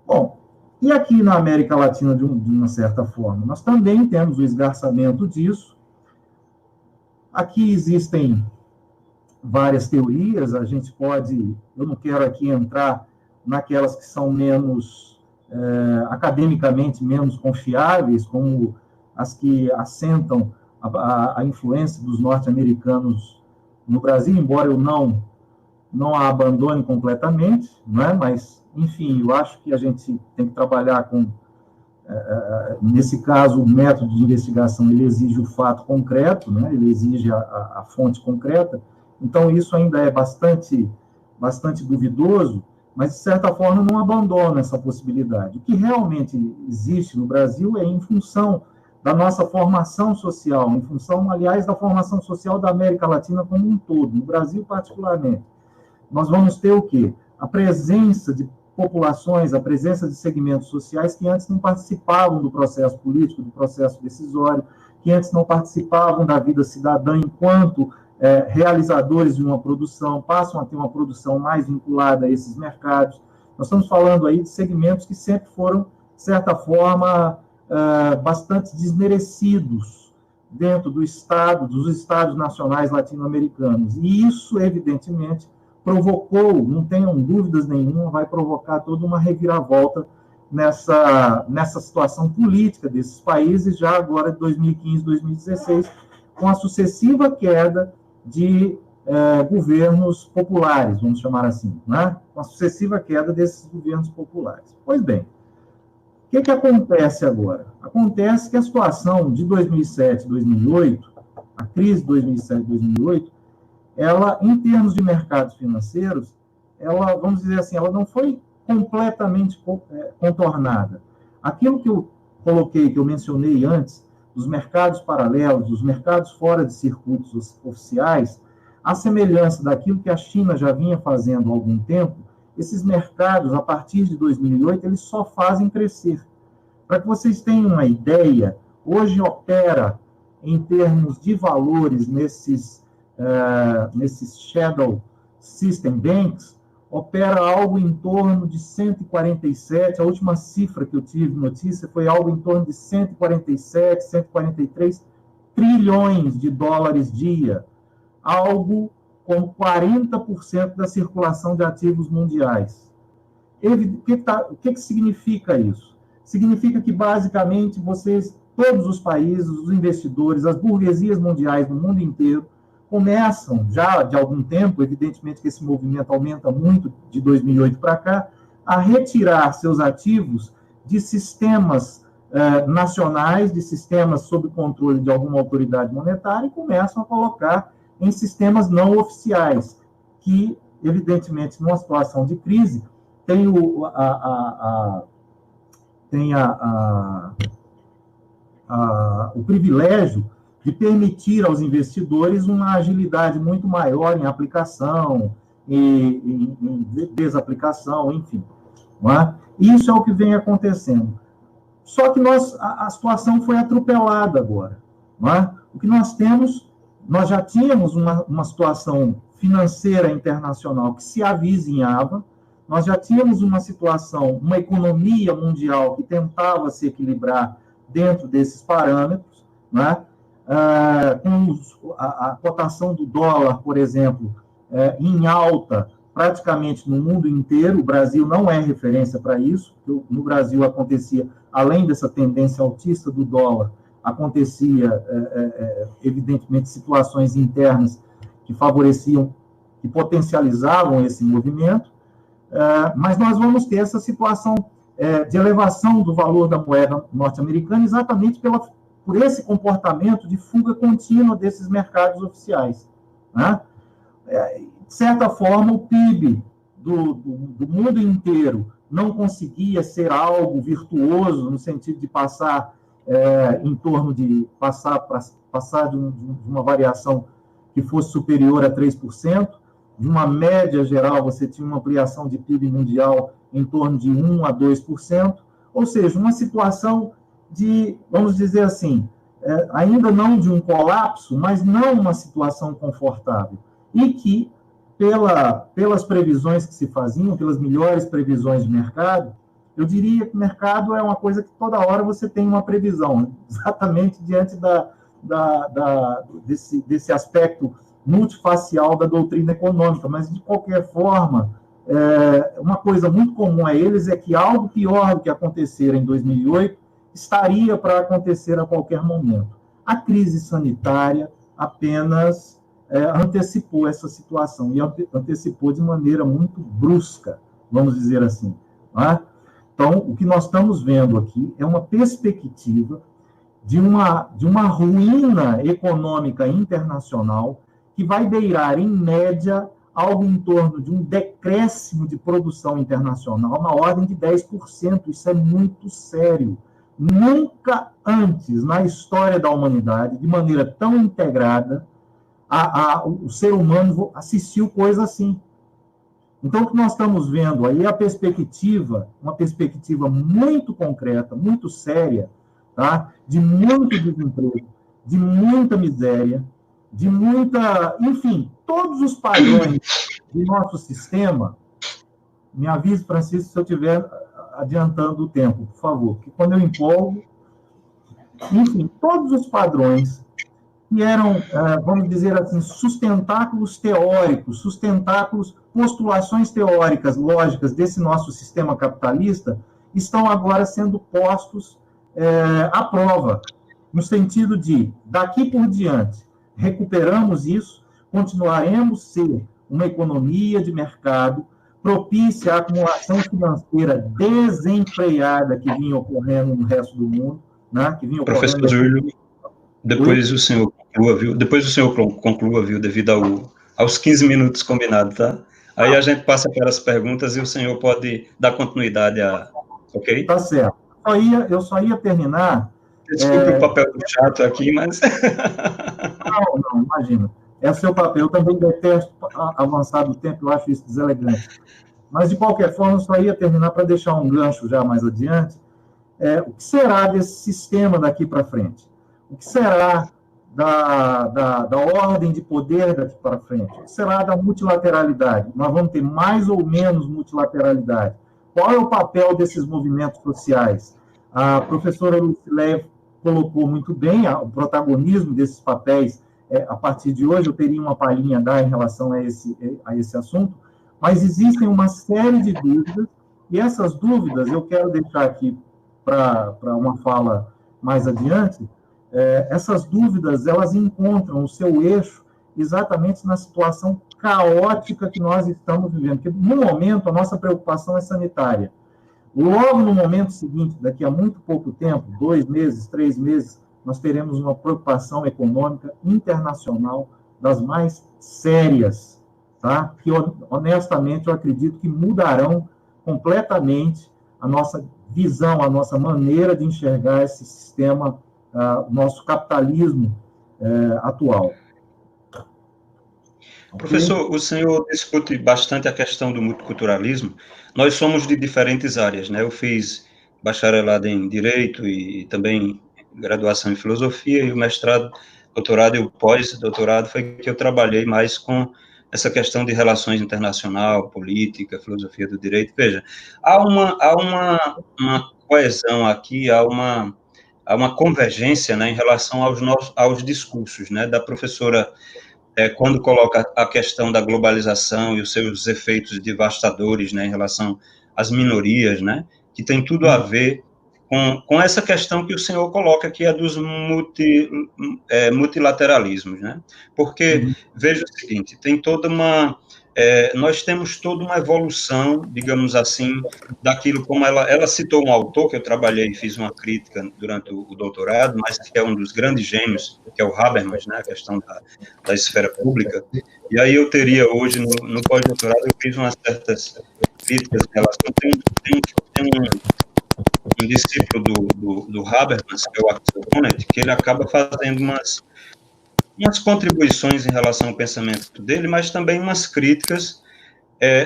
Bom, e aqui na América Latina, de uma certa forma, nós também temos o esgarçamento disso. Aqui existem várias teorias, a gente pode... Eu não quero aqui entrar naquelas que são menos... academicamente menos confiáveis, como as que assentam a influência dos norte-americanos no Brasil, embora eu não a abandone completamente, não é? Mas, enfim, eu acho que a gente tem que trabalhar com... nesse caso, o método de investigação ele exige o fato concreto, né? Ele exige a fonte concreta, então isso ainda é bastante duvidoso, mas, de certa forma, não abandona essa possibilidade. O que realmente existe no Brasil é em função da nossa formação social, em função, aliás, da formação social da América Latina como um todo, no Brasil particularmente. Nós vamos ter o quê? A presença de populações, a presença de segmentos sociais que antes não participavam do processo político, do processo decisório, que antes não participavam da vida cidadã enquanto realizadores de uma produção, passam a ter uma produção mais vinculada a esses mercados. Nós estamos falando aí de segmentos que sempre foram, de certa forma, bastante desmerecidos dentro dos estados nacionais latino-americanos. E isso, evidentemente, provocou, não tenham dúvidas nenhuma, vai provocar toda uma reviravolta nessa situação política desses países, já agora de 2015, 2016, com a sucessiva queda de governos populares, vamos chamar assim, né? Com a sucessiva queda desses governos populares. Pois bem, o que acontece agora? Acontece que a situação de 2007, 2008, a crise de 2007, 2008, ela, em termos de mercados financeiros, ela, vamos dizer assim, ela não foi completamente contornada. Aquilo que eu coloquei, que eu mencionei antes, dos mercados paralelos, dos mercados fora de circuitos oficiais, a semelhança daquilo que a China já vinha fazendo há algum tempo, esses mercados, a partir de 2008, eles só fazem crescer. Para que vocês tenham uma ideia, hoje opera, em termos de valores, nesses shadow system banks, opera algo em torno de 147, a última cifra que eu tive notícia foi algo em torno de 147, 143 trilhões de dólares dia, algo como 40% da circulação de ativos mundiais. O que significa isso? Significa que, basicamente, todos os países, os investidores, as burguesias mundiais no mundo inteiro, começam, já de algum tempo, evidentemente que esse movimento aumenta muito de 2008 para cá, a retirar seus ativos de sistemas nacionais, de sistemas sob controle de alguma autoridade monetária, e começam a colocar em sistemas não oficiais, que, evidentemente, numa situação de crise, tem o privilégio de permitir aos investidores uma agilidade muito maior em aplicação, em desaplicação, enfim. Não é? Isso é o que vem acontecendo. Só que a situação foi atropelada agora. Não é? O que nós temos, nós já tínhamos uma situação financeira internacional que se avizinhava, nós já tínhamos uma situação, uma economia mundial que tentava se equilibrar dentro desses parâmetros, né? Com a cotação do dólar, por exemplo, em alta praticamente no mundo inteiro. O Brasil não é referência para isso. No Brasil acontecia, além dessa tendência altista do dólar, acontecia, evidentemente, situações internas que favoreciam, que potencializavam esse movimento, mas nós vamos ter essa situação de elevação do valor da moeda norte-americana exatamente por esse comportamento de fuga contínua desses mercados oficiais, né? De certa forma, o PIB do mundo inteiro não conseguia ser algo virtuoso, no sentido de passar em torno de passar de uma variação que fosse superior a 3%, de uma média geral, você tinha uma ampliação de PIB mundial em torno de 1% a 2%, ou seja, uma situação de, vamos dizer assim, ainda não de um colapso, mas não uma situação confortável, e que, pelas previsões que se faziam, pelas melhores previsões de mercado, eu diria que o mercado é uma coisa que toda hora você tem uma previsão, né? Exatamente diante desse aspecto multifacial da doutrina econômica, mas, de qualquer forma, uma coisa muito comum a eles é que algo pior do que acontecer em 2008 estaria para acontecer a qualquer momento. A crise sanitária apenas antecipou essa situação, e antecipou de maneira muito brusca, vamos dizer assim, né? Então, o que nós estamos vendo aqui é uma perspectiva de uma ruína econômica internacional que vai beirar, em média, algo em torno de um decréscimo de produção internacional na ordem de 10%. Isso é muito sério. Nunca antes, na história da humanidade, de maneira tão integrada, o ser humano assistiu coisa assim. Então, o que nós estamos vendo aí é uma perspectiva muito concreta, muito séria, tá? De muito desemprego, de muita miséria, de muita... Enfim, todos os padrões do nosso sistema. Me avise, Francisco, se eu estiver adiantando o tempo, por favor, porque quando eu empolgo... Enfim, todos os padrões que eram, vamos dizer assim, sustentáculos teóricos, postulações teóricas, lógicas desse nosso sistema capitalista, estão agora sendo postos à prova, no sentido de, daqui por diante, recuperamos isso, continuaremos a ser uma economia de mercado propícia à acumulação financeira desenfreada que vinha ocorrendo no resto do mundo, né? Que vinha ocorrendo... Professor Júlio, depois o senhor conclua, viu, devido aos 15 minutos combinados, tá? Aí a gente passa para as perguntas e o senhor pode dar continuidade ok? Tá certo. Eu só ia terminar... Desculpe o papel do chato aqui, mas... Não, imagina. É seu papel. Eu também detesto avançar do tempo, eu acho isso deselegante. Mas, de qualquer forma, eu só ia terminar para deixar um gancho já mais adiante. O que será desse sistema daqui para frente? O que será da ordem de poder daqui para frente? O que será da multilateralidade? Nós vamos ter mais ou menos multilateralidade? Qual é o papel desses movimentos sociais? A professora Lucileve colocou muito bem o protagonismo desses papéis. A partir de hoje, eu teria uma palhinha a dar em relação a esse assunto, mas existem uma série de dúvidas, e essas dúvidas eu quero deixar aqui para uma fala mais adiante. Essas dúvidas, elas encontram o seu eixo exatamente na situação caótica que nós estamos vivendo, porque, no momento, a nossa preocupação é sanitária. Logo no momento seguinte, daqui a muito pouco tempo, 2 meses, 3 meses, nós teremos uma preocupação econômica internacional das mais sérias, tá? Que, honestamente, eu acredito que mudarão completamente a nossa visão, a nossa maneira de enxergar esse sistema, nosso capitalismo atual. Professor, o senhor discute bastante a questão do multiculturalismo. Nós somos de diferentes áreas, né? Eu fiz bacharelado em Direito e também graduação em Filosofia, e o mestrado, doutorado e o pós-doutorado foi que eu trabalhei mais com essa questão de relações internacional, política, filosofia do direito. Veja, há uma coesão aqui, há uma convergência, né, em relação aos discursos, né, da professora, quando coloca a questão da globalização e os seus efeitos devastadores, né, em relação às minorias, né, que tem tudo a ver com essa questão que o senhor coloca, que é dos multilateralismos, né? Porque, veja o seguinte, tem toda nós temos toda uma evolução, digamos assim, daquilo, como ela citou um autor que eu trabalhei e fiz uma crítica durante o doutorado, mas que é um dos grandes gênios, que é o Habermas, né? A questão da esfera pública. E aí eu teria hoje, no pós-doutorado, eu fiz umas certas críticas em relação. Tem um discípulo do Habermas, que é o Axel Honneth, que ele acaba fazendo umas contribuições em relação ao pensamento dele, mas também umas críticas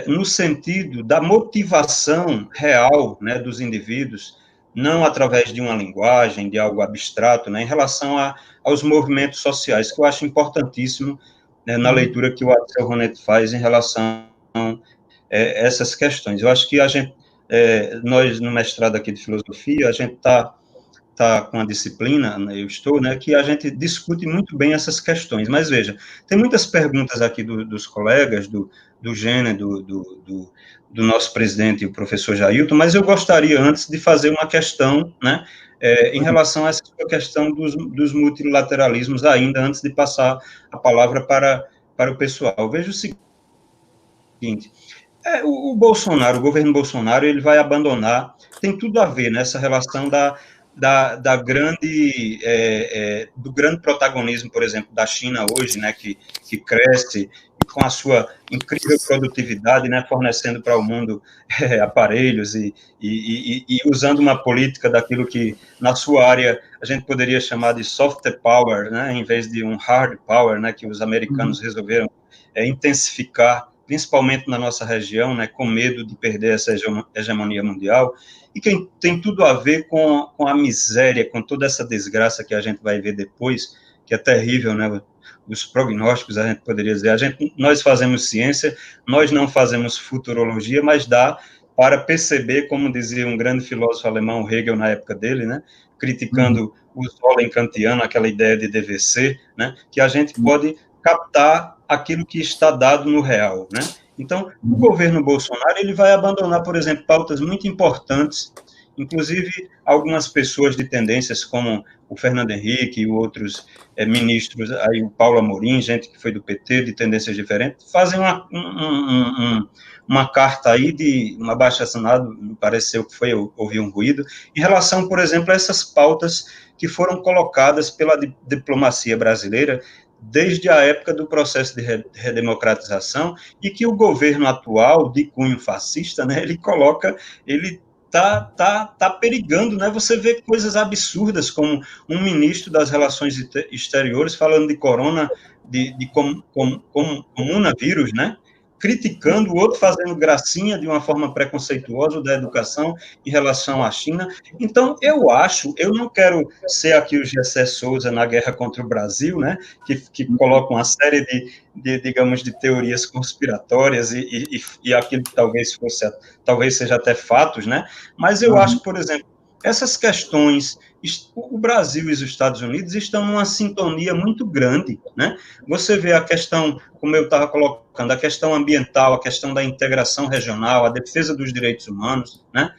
no sentido da motivação real, né, dos indivíduos, não através de uma linguagem, de algo abstrato, né, em relação aos movimentos sociais, que eu acho importantíssimo, né, na leitura que o Axel Honneth faz em relação a essas questões. Eu acho que nós, no mestrado aqui de filosofia, a gente está com a disciplina, eu estou, né, que a gente discute muito bem essas questões, mas veja, tem muitas perguntas aqui dos colegas, do Gêner, do nosso presidente, o professor Jailton, mas eu gostaria antes de fazer uma questão, né, em relação a essa questão dos multilateralismos ainda, antes de passar a palavra para o pessoal. Veja o seguinte, o Bolsonaro, o governo Bolsonaro, ele vai abandonar, tem tudo a ver nessa relação do grande protagonismo, por exemplo, da China hoje, né, que cresce com a sua incrível produtividade, né, fornecendo para o mundo aparelhos e usando uma política daquilo que, na sua área, a gente poderia chamar de soft power, né, em vez de um hard power, né, que os americanos resolveram intensificar, principalmente na nossa região, né, com medo de perder essa hegemonia mundial, e que tem tudo a ver com a miséria, com toda essa desgraça que a gente vai ver depois, que é terrível, né, os prognósticos, a gente poderia dizer, nós fazemos ciência, nós não fazemos futurologia, mas dá para perceber, como dizia um grande filósofo alemão, Hegel, na época dele, né, criticando o Solem kantiano, aquela ideia de DVC, né, que a gente pode captar aquilo que está dado no real, né? Então, o governo Bolsonaro, ele vai abandonar, por exemplo, pautas muito importantes, inclusive algumas pessoas de tendências como o Fernando Henrique e outros ministros, aí o Paulo Amorim, gente que foi do PT, de tendências diferentes, fazem uma carta aí de um abaixo-assinado, me pareceu que houve um ruído, em relação, por exemplo, a essas pautas que foram colocadas pela diplomacia brasileira desde a época do processo de redemocratização, e que o governo atual, de cunho fascista, né, ele tá perigando, né? Você vê coisas absurdas, como um ministro das Relações Exteriores falando de corona, de comunavírus, né? Criticando, o outro fazendo gracinha de uma forma preconceituosa da educação em relação à China. Então, eu não quero ser aqui o Gessé Souza na guerra contra o Brasil, né, que coloca uma série digamos, de teorias conspiratórias e aquilo que talvez seja até fatos, né, mas eu acho, por exemplo, essas questões, o Brasil e os Estados Unidos estão numa sintonia muito grande, né? Você vê a questão, como eu estava colocando, a questão ambiental, a questão da integração regional, a defesa dos direitos humanos, né?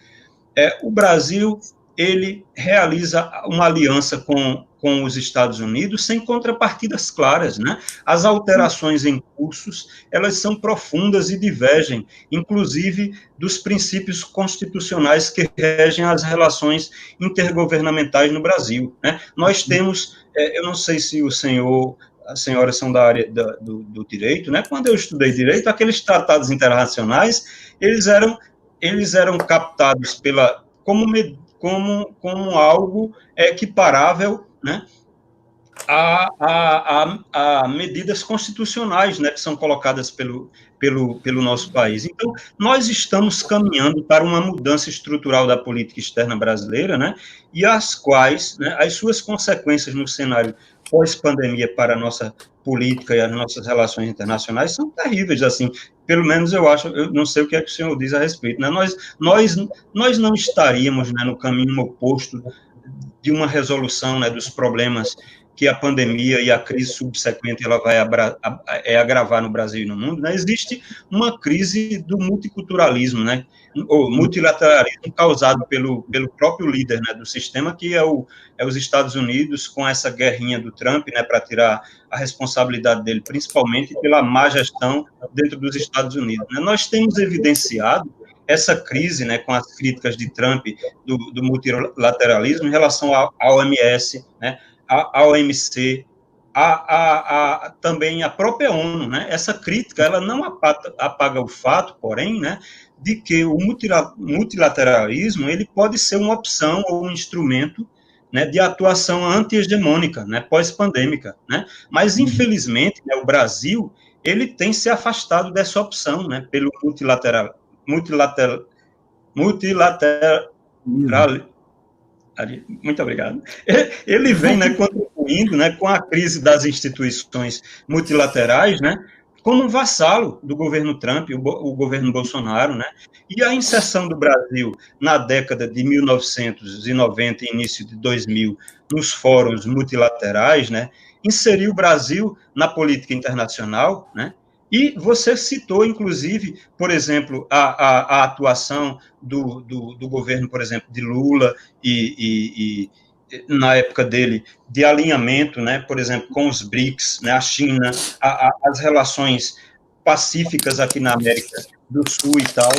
O Brasil, ele realiza uma aliança com os Estados Unidos sem contrapartidas claras, né? As alterações em cursos, elas são profundas e divergem, inclusive dos princípios constitucionais que regem as relações intergovernamentais no Brasil, né? Nós temos, eu não sei se as senhoras são da área do direito, né? Quando eu estudei direito, aqueles tratados internacionais, eles eram captados como algo equiparável, né, a medidas constitucionais, né, que são colocadas pelo nosso país. Então, nós estamos caminhando para uma mudança estrutural da política externa brasileira, né, e as quais, né, as suas consequências no cenário pós-pandemia para a nossa política e as nossas relações internacionais são terríveis, assim, pelo menos eu acho, eu não sei o que é que o senhor diz a respeito, né, nós não estaríamos, né, no caminho oposto de uma resolução, né, dos problemas que a pandemia e a crise subsequente ela vai agravar no Brasil e no mundo, né? Existe uma crise do multiculturalismo, né? O multilateralismo causado pelo próprio líder, né, do sistema, que é os Estados Unidos, com essa guerrinha do Trump, né, para tirar a responsabilidade dele, principalmente pela má gestão dentro dos Estados Unidos, né? Nós temos evidenciado essa crise, né, com as críticas de Trump do multilateralismo em relação à OMS, né, à OMC, também a própria ONU, né? Essa crítica, ela não apaga o fato, porém, né, de que o multilateralismo ele pode ser uma opção ou um instrumento, né, de atuação anti-hegemônica, né, pós-pandêmica, né? Mas, infelizmente, né, o Brasil ele tem se afastado dessa opção, né, pelo multilateral, muito obrigado. Ele vem, né, contribuindo, né, com a crise das instituições multilaterais, né, como um vassalo do governo Trump, o governo Bolsonaro, né, e a inserção do Brasil na década de 1990 e início de 2000 nos fóruns multilaterais, né, inseriu o Brasil na política internacional, né. E você citou, inclusive, por exemplo, a atuação do governo, por exemplo, de Lula e na época dele, de alinhamento, né, por exemplo, com os BRICS, né, a China, as relações pacíficas aqui na América do Sul e tal.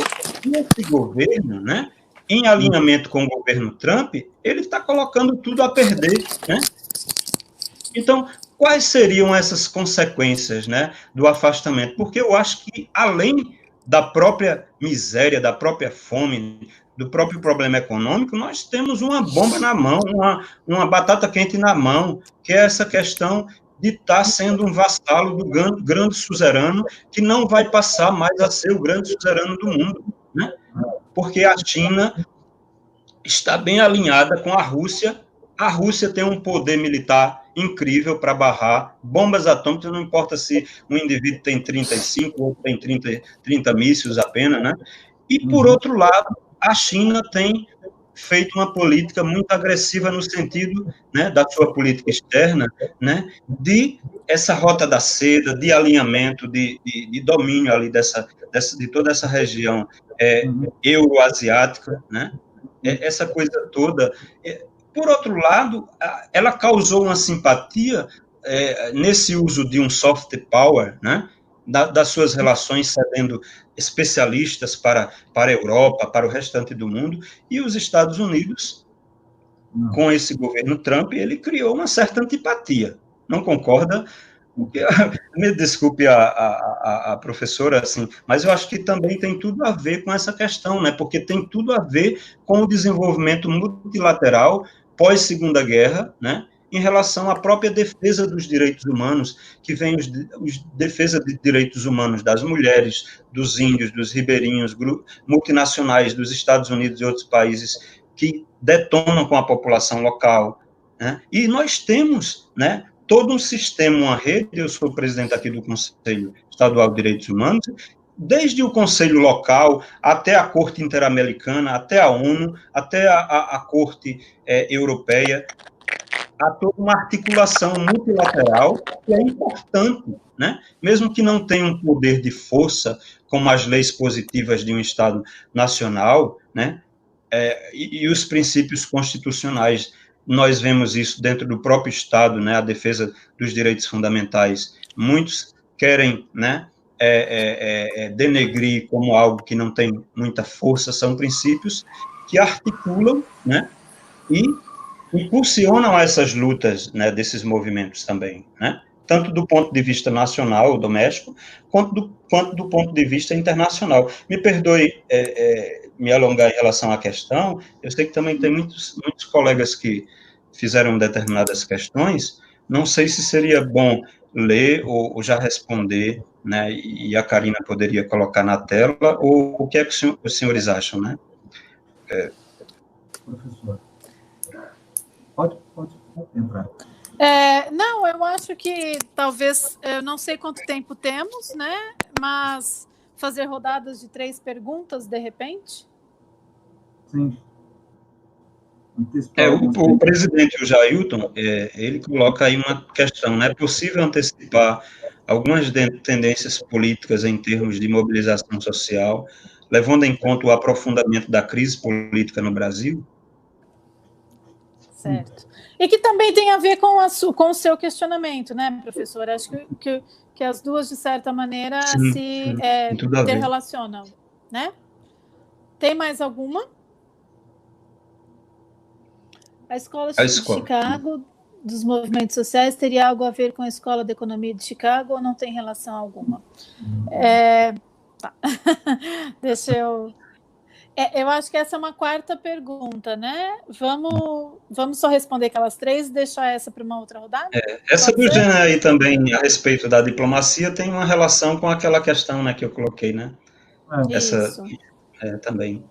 E esse governo, né, em alinhamento com o governo Trump, ele está colocando tudo a perder, né? Então, quais seriam essas consequências, né, do afastamento? Porque eu acho que, além da própria miséria, da própria fome, do próprio problema econômico, nós temos uma bomba na mão, uma batata quente na mão, que é essa questão de estar sendo um vassalo do grande suzerano, que não vai passar mais a ser o grande suzerano do mundo, né? Porque a China está bem alinhada com a Rússia. A Rússia tem um poder militar incrível para barrar bombas atômicas, não importa se um indivíduo tem 35 ou tem 30 mísseis apenas, né? E, por outro lado, a China tem feito uma política muito agressiva no sentido, né, da sua política externa, né, de essa rota da seda, de alinhamento, de domínio ali de toda essa região euroasiática, né? Essa coisa toda. Por outro lado, ela causou uma simpatia nesse uso de um soft power, né, das suas relações, cedendo especialistas para a Europa, para o restante do mundo, e os Estados Unidos, com esse governo Trump, ele criou uma certa antipatia. Não concorda? Me desculpe a professora, assim, mas eu acho que também tem tudo a ver com essa questão, né? Porque tem tudo a ver com o desenvolvimento multilateral pós-Segunda Guerra, né? Em relação à própria defesa dos direitos humanos, que vem defesa de direitos humanos das mulheres, dos índios, dos ribeirinhos, multinacionais dos Estados Unidos e outros países que detonam com a população local, né? E nós temos, né, todo um sistema, uma rede. Eu sou presidente aqui do Conselho Estadual de Direitos Humanos, desde o Conselho Local, até a Corte Interamericana, até a ONU, até a Corte Europeia, há toda uma articulação multilateral que é importante, né? Mesmo que não tenha um poder de força, como as leis positivas de um Estado nacional, né? E os princípios constitucionais. Nós vemos isso dentro do próprio Estado, né, a defesa dos direitos fundamentais. Muitos querem, né, denegrir como algo que não tem muita força. São princípios que articulam, né, e impulsionam essas lutas, né, desses movimentos também, né, tanto do ponto de vista nacional, doméstico, quanto do ponto de vista internacional. Me perdoe me alongar em relação à questão, eu sei que também tem muitos colegas que fizeram determinadas questões, Não sei se seria bom ler ou já responder, né, e a Karina poderia colocar na tela, ou o que é que os senhores acham, né? Professor, pode entrar. Não, eu acho que talvez, eu não sei quanto tempo temos, né? Mas fazer rodadas de 3 perguntas, de repente? Sim. O presidente, o Jailton, ele coloca aí uma questão, né? É possível antecipar algumas tendências políticas em termos de mobilização social, levando em conta o aprofundamento da crise política no Brasil? Certo. E que também tem a ver com o seu questionamento, né, professor? Acho que as duas, de certa maneira, se interrelacionam, né? Tem mais alguma? A escola de Chicago, dos movimentos sociais, teria algo a ver com a Escola de Economia de Chicago ou não tem relação alguma? Tá. Deixa eu... eu acho que essa é uma quarta pergunta, né? Vamos só responder aquelas 3 e deixar essa para uma outra rodada? Essa do Jean aí também, a respeito da diplomacia, tem uma relação com aquela questão, né, que eu coloquei, né? Isso. Também.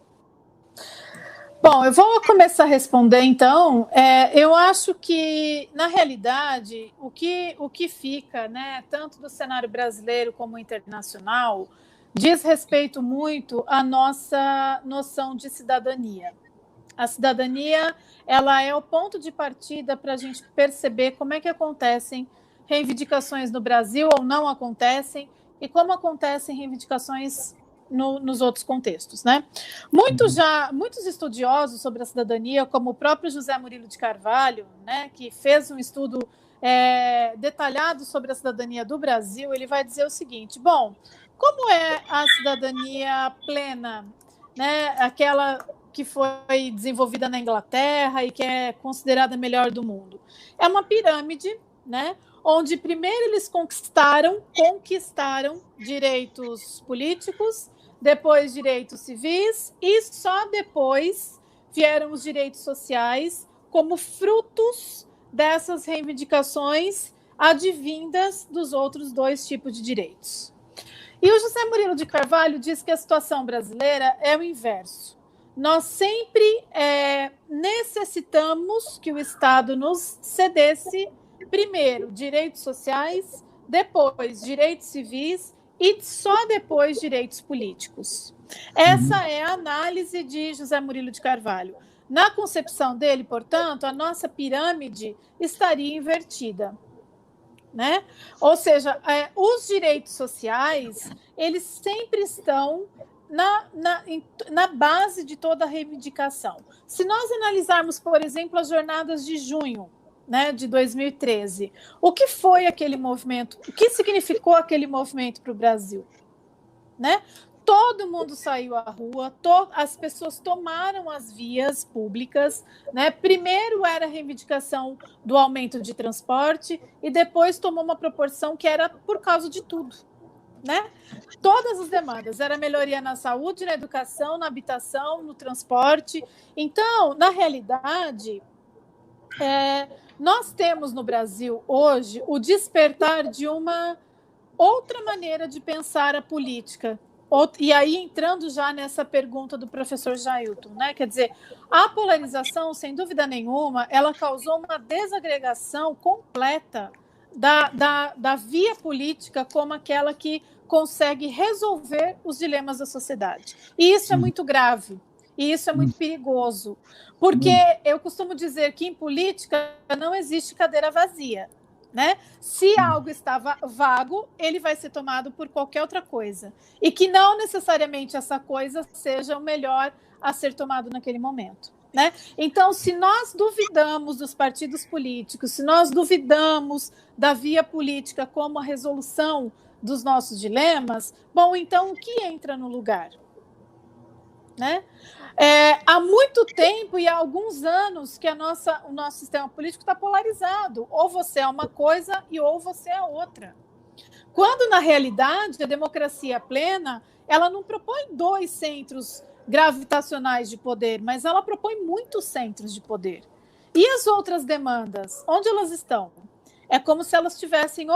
Bom, eu vou começar a responder, então. Eu acho que, na realidade, o que fica, né, tanto do cenário brasileiro como internacional, diz respeito muito à nossa noção de cidadania. A cidadania, ela é o ponto de partida para a gente perceber como é que acontecem reivindicações no Brasil ou não acontecem, e como acontecem reivindicações nos outros contextos, né? Muitos estudiosos sobre a cidadania, como o próprio José Murilo de Carvalho, né, que fez um estudo detalhado sobre a cidadania do Brasil, ele vai dizer o seguinte: bom, como é a cidadania plena, né, aquela que foi desenvolvida na Inglaterra e que é considerada a melhor do mundo? É uma pirâmide, né, onde primeiro eles conquistaram direitos políticos, depois direitos civis, e só depois vieram os direitos sociais como frutos dessas reivindicações advindas dos outros 2 tipos de direitos. E o José Murilo de Carvalho diz que a situação brasileira é o inverso. Nós sempre necessitamos que o Estado nos cedesse primeiro direitos sociais, depois direitos civis e só depois direitos políticos. Essa é a análise de José Murilo de Carvalho. Na concepção dele, portanto, a nossa pirâmide estaria invertida, né? Ou seja, os direitos sociais, eles sempre estão na base de toda a reivindicação. Se nós analisarmos, por exemplo, as jornadas de junho, né, de 2013, o que foi aquele movimento? O que significou aquele movimento para o Brasil? Né? Todo mundo saiu à rua, as pessoas tomaram as vias públicas, né? Primeiro era a reivindicação do aumento de transporte e depois tomou uma proporção que era por causa de tudo, né? Todas as demandas, era melhoria na saúde, na educação, na habitação, no transporte. Então, na realidade, nós temos no Brasil hoje o despertar de uma outra maneira de pensar a política. E aí, entrando já nessa pergunta do professor Jailton, né? Quer dizer, a polarização, sem dúvida nenhuma, ela causou uma desagregação completa da via política como aquela que consegue resolver os dilemas da sociedade. E isso é muito grave. E isso é muito perigoso, porque eu costumo dizer que em política não existe cadeira vazia, né? Se algo estava vago, ele vai ser tomado por qualquer outra coisa, e que não necessariamente essa coisa seja o melhor a ser tomado naquele momento, né? Então, se nós duvidamos dos partidos políticos, se nós duvidamos da via política como a resolução dos nossos dilemas, bom, então o que entra no lugar? Né? Há muito tempo e há alguns anos que o nosso sistema político está polarizado. Ou você é uma coisa e ou você é outra. Quando, na realidade, a democracia plena, ela não propõe 2 centros gravitacionais de poder, mas ela propõe muitos centros de poder. E as outras demandas, onde elas estão? É como se elas estivessem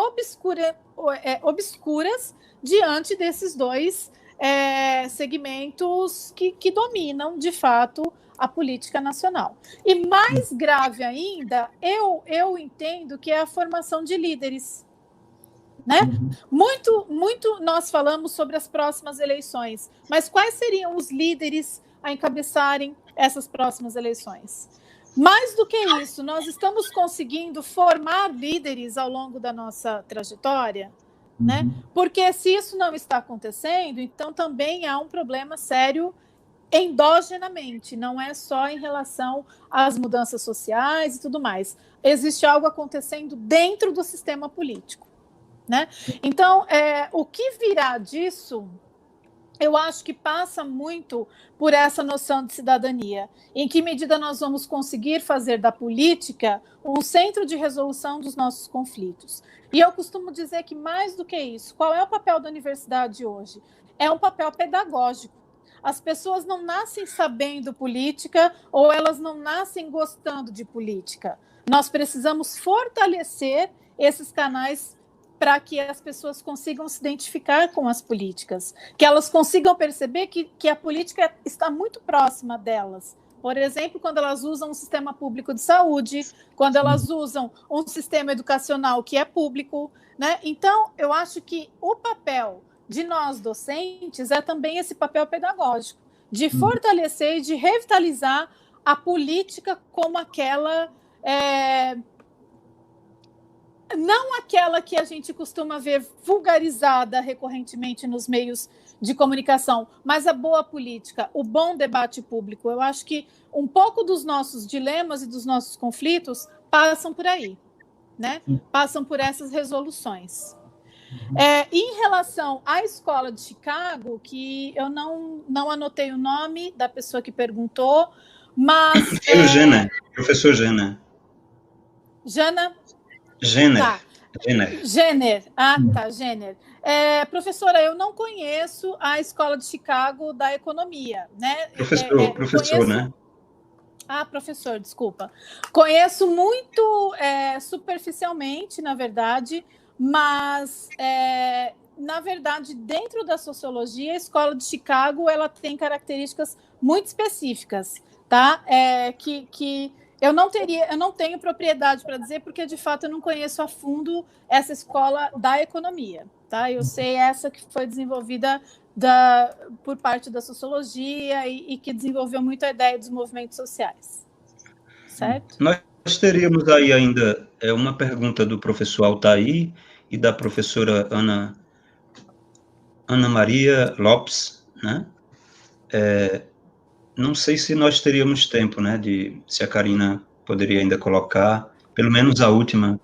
obscuras diante desses dois segmentos que dominam, de fato, a política nacional. E mais grave ainda, eu entendo que é a formação de líderes. Né? Muito nós falamos sobre as próximas eleições, mas quais seriam os líderes a encabeçarem essas próximas eleições? Mais do que isso, nós estamos conseguindo formar líderes ao longo da nossa trajetória, né? Porque se isso não está acontecendo, então também há um problema sério endogenamente, não é só em relação às mudanças sociais e tudo mais. Existe algo acontecendo dentro do sistema político, né? Então, o que virá disso, eu acho que passa muito por essa noção de cidadania. Em que medida nós vamos conseguir fazer da política um centro de resolução dos nossos conflitos? E eu costumo dizer que, mais do que isso, qual é o papel da universidade hoje? É um papel pedagógico. As pessoas não nascem sabendo política ou elas não nascem gostando de política. Nós precisamos fortalecer esses canais para que as pessoas consigam se identificar com as políticas, que elas consigam perceber que a política está muito próxima delas. Por exemplo, quando elas usam um sistema público de saúde, quando elas usam um sistema educacional que é público, né? Então, eu acho que o papel de nós docentes é também esse papel pedagógico, de fortalecer e de revitalizar a política como aquela... não aquela que a gente costuma ver vulgarizada recorrentemente nos meios de comunicação, mas a boa política, o bom debate público. Eu acho que um pouco dos nossos dilemas e dos nossos conflitos passam por aí, né? Passam por essas resoluções. Em relação à escola de Chicago, que eu não anotei o nome da pessoa que perguntou, mas... Foi o Jenner, professor Jenner. Jana? Jenner. Tá. Jenner. Tá, Jenner. Professora, eu não conheço a escola de Chicago da economia, né? Professor, conheço... né? Professor, desculpa. Conheço muito superficialmente, na verdade, mas, na verdade, dentro da sociologia, a escola de Chicago ela tem características muito específicas, tá? Que eu não tenho propriedade para dizer, porque, de fato, eu não conheço a fundo essa escola da economia, tá? Eu sei essa que foi desenvolvida por parte da sociologia e que desenvolveu muito a ideia dos movimentos sociais, certo? Nós teríamos aí ainda uma pergunta do professor Altair e da professora Ana Maria Lopes, né? Não sei se nós teríamos tempo, né, se a Karina poderia ainda colocar, pelo menos a última,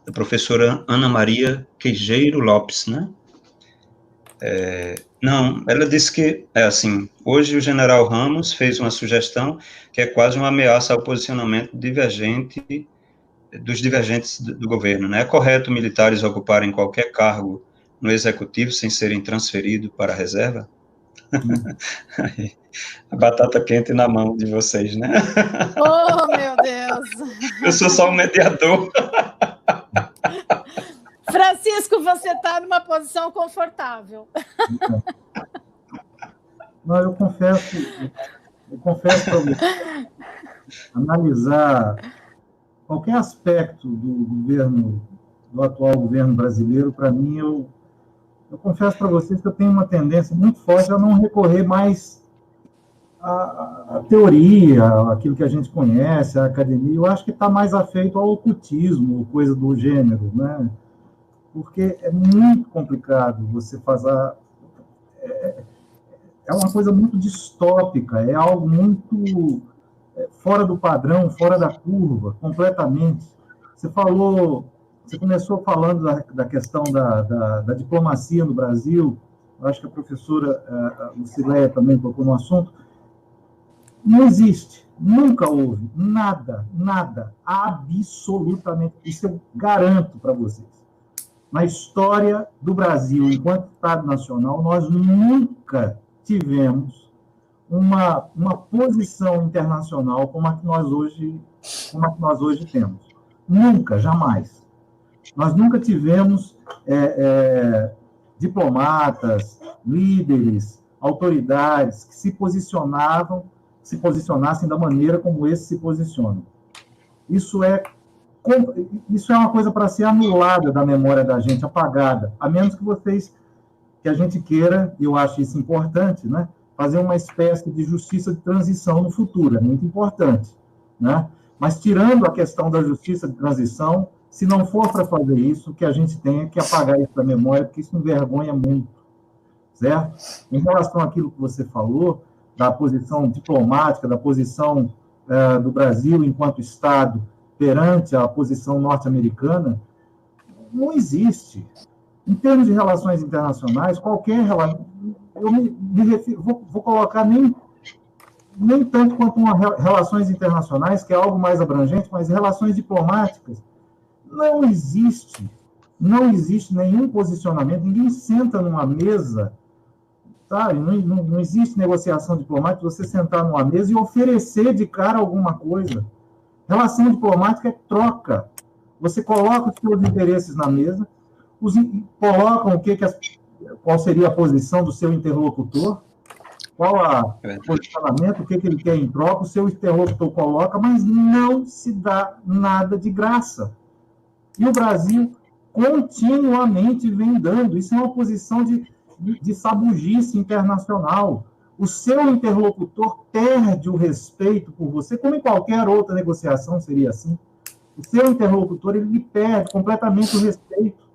da professora Ana Maria Queijeiro Lopes, né? Não, ela disse que, assim, hoje o general Ramos fez uma sugestão que é quase uma ameaça ao posicionamento dos divergentes do governo, né? É correto militares ocuparem qualquer cargo no executivo sem serem transferidos para a reserva? A batata quente na mão de vocês, né? Oh, meu Deus! Eu sou só um mediador. Francisco, você está numa posição confortável. Não, eu confesso para você, analisar qualquer aspecto do atual governo brasileiro, para mim, eu confesso para vocês que eu tenho uma tendência muito forte a não recorrer mais à teoria, aquilo que a gente conhece, a academia. Eu acho que está mais afeito ao ocultismo, coisa do gênero, né? Porque é muito complicado você fazer... É uma coisa muito distópica, é algo muito fora do padrão, fora da curva, completamente. Você começou falando da questão da diplomacia no Brasil, eu acho que a professora Lucileia também tocou no assunto. Não existe, nunca houve, nada, absolutamente, isso eu garanto para vocês. Na história do Brasil, enquanto Estado Nacional, nós nunca tivemos uma posição internacional como a que nós hoje temos. Nunca, jamais. Nós nunca tivemos diplomatas, líderes, autoridades que se posicionassem da maneira como esses se posicionam. Isso é uma coisa para ser anulada da memória da gente, apagada, a menos que a gente queira, e eu acho isso importante, né, fazer uma espécie de justiça de transição no futuro, é muito importante, né? Mas tirando a questão da justiça de transição, se não for para fazer isso, que a gente tenha que apagar isso da memória, porque isso envergonha muito, certo? Em relação àquilo que você falou, da posição diplomática, da posição do Brasil enquanto Estado perante a posição norte-americana, não existe. Em termos de relações internacionais, qualquer relação, eu me refiro, vou colocar nem tanto quanto relações internacionais, que é algo mais abrangente, mas relações diplomáticas, não existe nenhum posicionamento, ninguém senta numa mesa, sabe? Não existe negociação diplomática, você sentar numa mesa e oferecer de cara alguma coisa. Relação diplomática é troca. Você coloca os seus interesses na mesa, colocam qual seria a posição do seu interlocutor, qual o posicionamento, o que ele quer em troca, o seu interlocutor coloca, mas não se dá nada de graça. E o Brasil continuamente vem dando. Isso é uma posição de sabugice internacional. O seu interlocutor perde o respeito por você, como em qualquer outra negociação seria assim. O seu interlocutor ele perde completamente o respeito.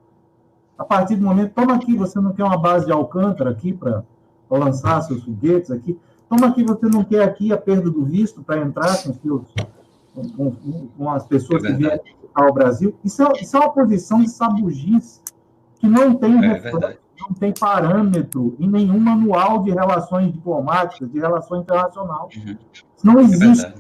A partir do momento, toma aqui, você não quer uma base de Alcântara aqui para lançar seus foguetes aqui, toma aqui, você não quer aqui a perda do visto para entrar com as pessoas que vierem ao Brasil. Isso é uma posição de sabugice que não tem reflexo, não tem parâmetro em nenhum manual de relações diplomáticas, de relação internacional. Isso não existe.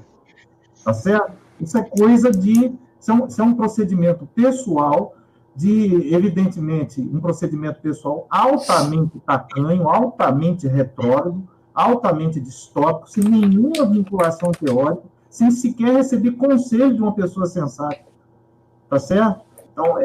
Tá certo? Isso é coisa isso é um procedimento pessoal, evidentemente, um procedimento pessoal altamente tacanho, altamente retrógrado, altamente distópico, sem nenhuma vinculação teórica, sem sequer receber conselho de uma pessoa sensata. Tá certo? Então,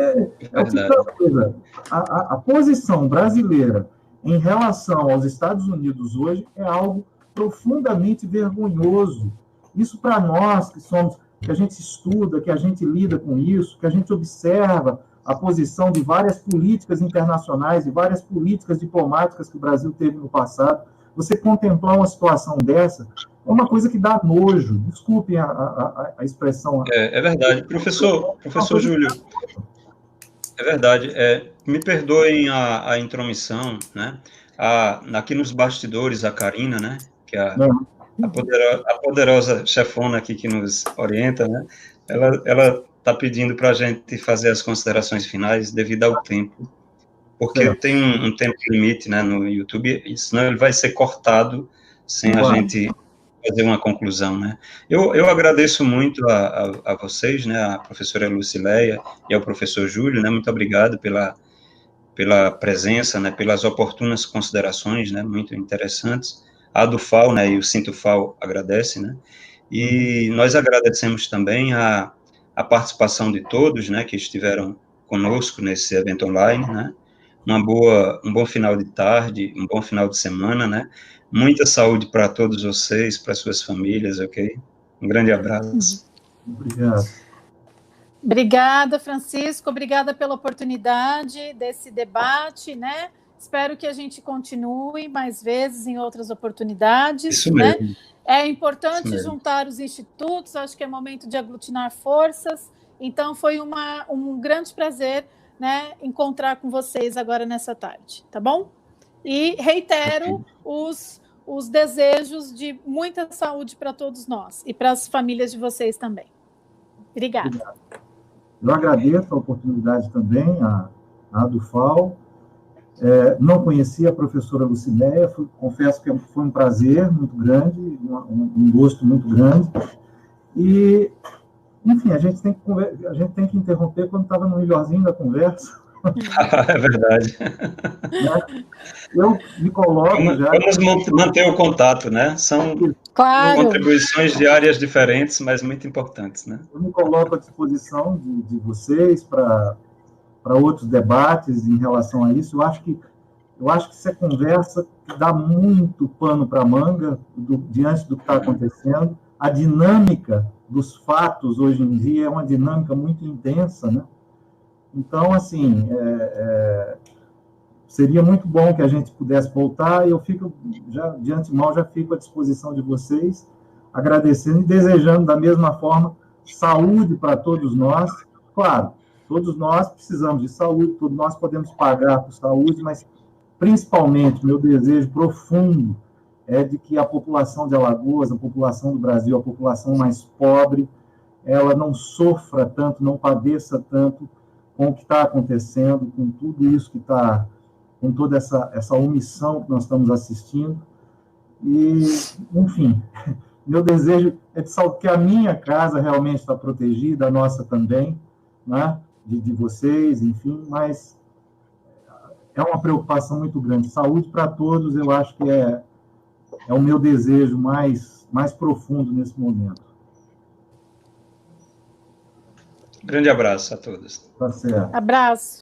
a posição brasileira em relação aos Estados Unidos hoje é algo profundamente vergonhoso. Isso para nós que a gente estuda, que a gente lida com isso, que a gente observa a posição de várias políticas internacionais e várias políticas diplomáticas que o Brasil teve no passado, você contemplar uma situação dessa é uma coisa que dá nojo. Desculpem a expressão. É verdade. Professor Júlio, é verdade. Me perdoem a intromissão, né? Aqui nos bastidores, a Karina, né? Que é a poderosa chefona aqui que nos orienta, né? Ela está pedindo para a gente fazer as considerações finais devido ao tempo, porque tem um tempo limite, né, no YouTube, senão ele vai ser cortado sem a gente fazer uma conclusão, né? Eu agradeço muito a vocês, né, a professora Lucileia e ao professor Júlio, né, muito obrigado pela presença, né, pelas oportunas considerações, né, muito interessantes. A do FAO, né, e o Cinto FAO agradece, né, e nós agradecemos também a participação de todos, né, que estiveram conosco nesse evento online, né, um bom final de tarde, um bom final de semana, né, muita saúde para todos vocês, para suas famílias, ok? Um grande abraço. Obrigado. Obrigada, Francisco, obrigada pela oportunidade desse debate, né, espero que a gente continue mais vezes em outras oportunidades. Isso mesmo. Né? É importante juntar os institutos, acho que é momento de aglutinar forças, então foi um grande prazer, né, encontrar com vocês agora nessa tarde, tá bom? E reitero os desejos de muita saúde para todos nós e para as famílias de vocês também. Obrigada. Obrigado. Eu agradeço a oportunidade também, a do FAO. Não conhecia a professora Lucileia, confesso que foi um prazer muito grande, um gosto muito grande. E, enfim, a gente tem que interromper quando estava no melhorzinho da conversa. É verdade. Né? Eu me coloco já... Vamos manter o contato, né? São Claro. contribuições de áreas diferentes, mas muito importantes, né? Eu me coloco à disposição de vocês para outros debates em relação a isso. Eu acho que essa conversa dá muito pano para manga diante do que está acontecendo. A dinâmica dos fatos hoje em dia é uma dinâmica muito intensa, né? Então, assim, seria muito bom que a gente pudesse voltar, e eu fico, já, de antemão, já fico à disposição de vocês, agradecendo e desejando, da mesma forma, saúde para todos nós. Claro, todos nós precisamos de saúde, todos nós podemos pagar por saúde, mas, principalmente, meu desejo profundo é de que a população de Alagoas, a população do Brasil, a população mais pobre, ela não sofra tanto, não padeça tanto com o que está acontecendo, com tudo isso que está, com toda essa omissão que nós estamos assistindo. E, enfim, meu desejo é de que a minha casa realmente está protegida, a nossa também, né? de vocês, enfim, mas é uma preocupação muito grande. Saúde para todos, eu acho que é o meu desejo mais profundo nesse momento. Grande abraço a todos. Tá certo. Abraço.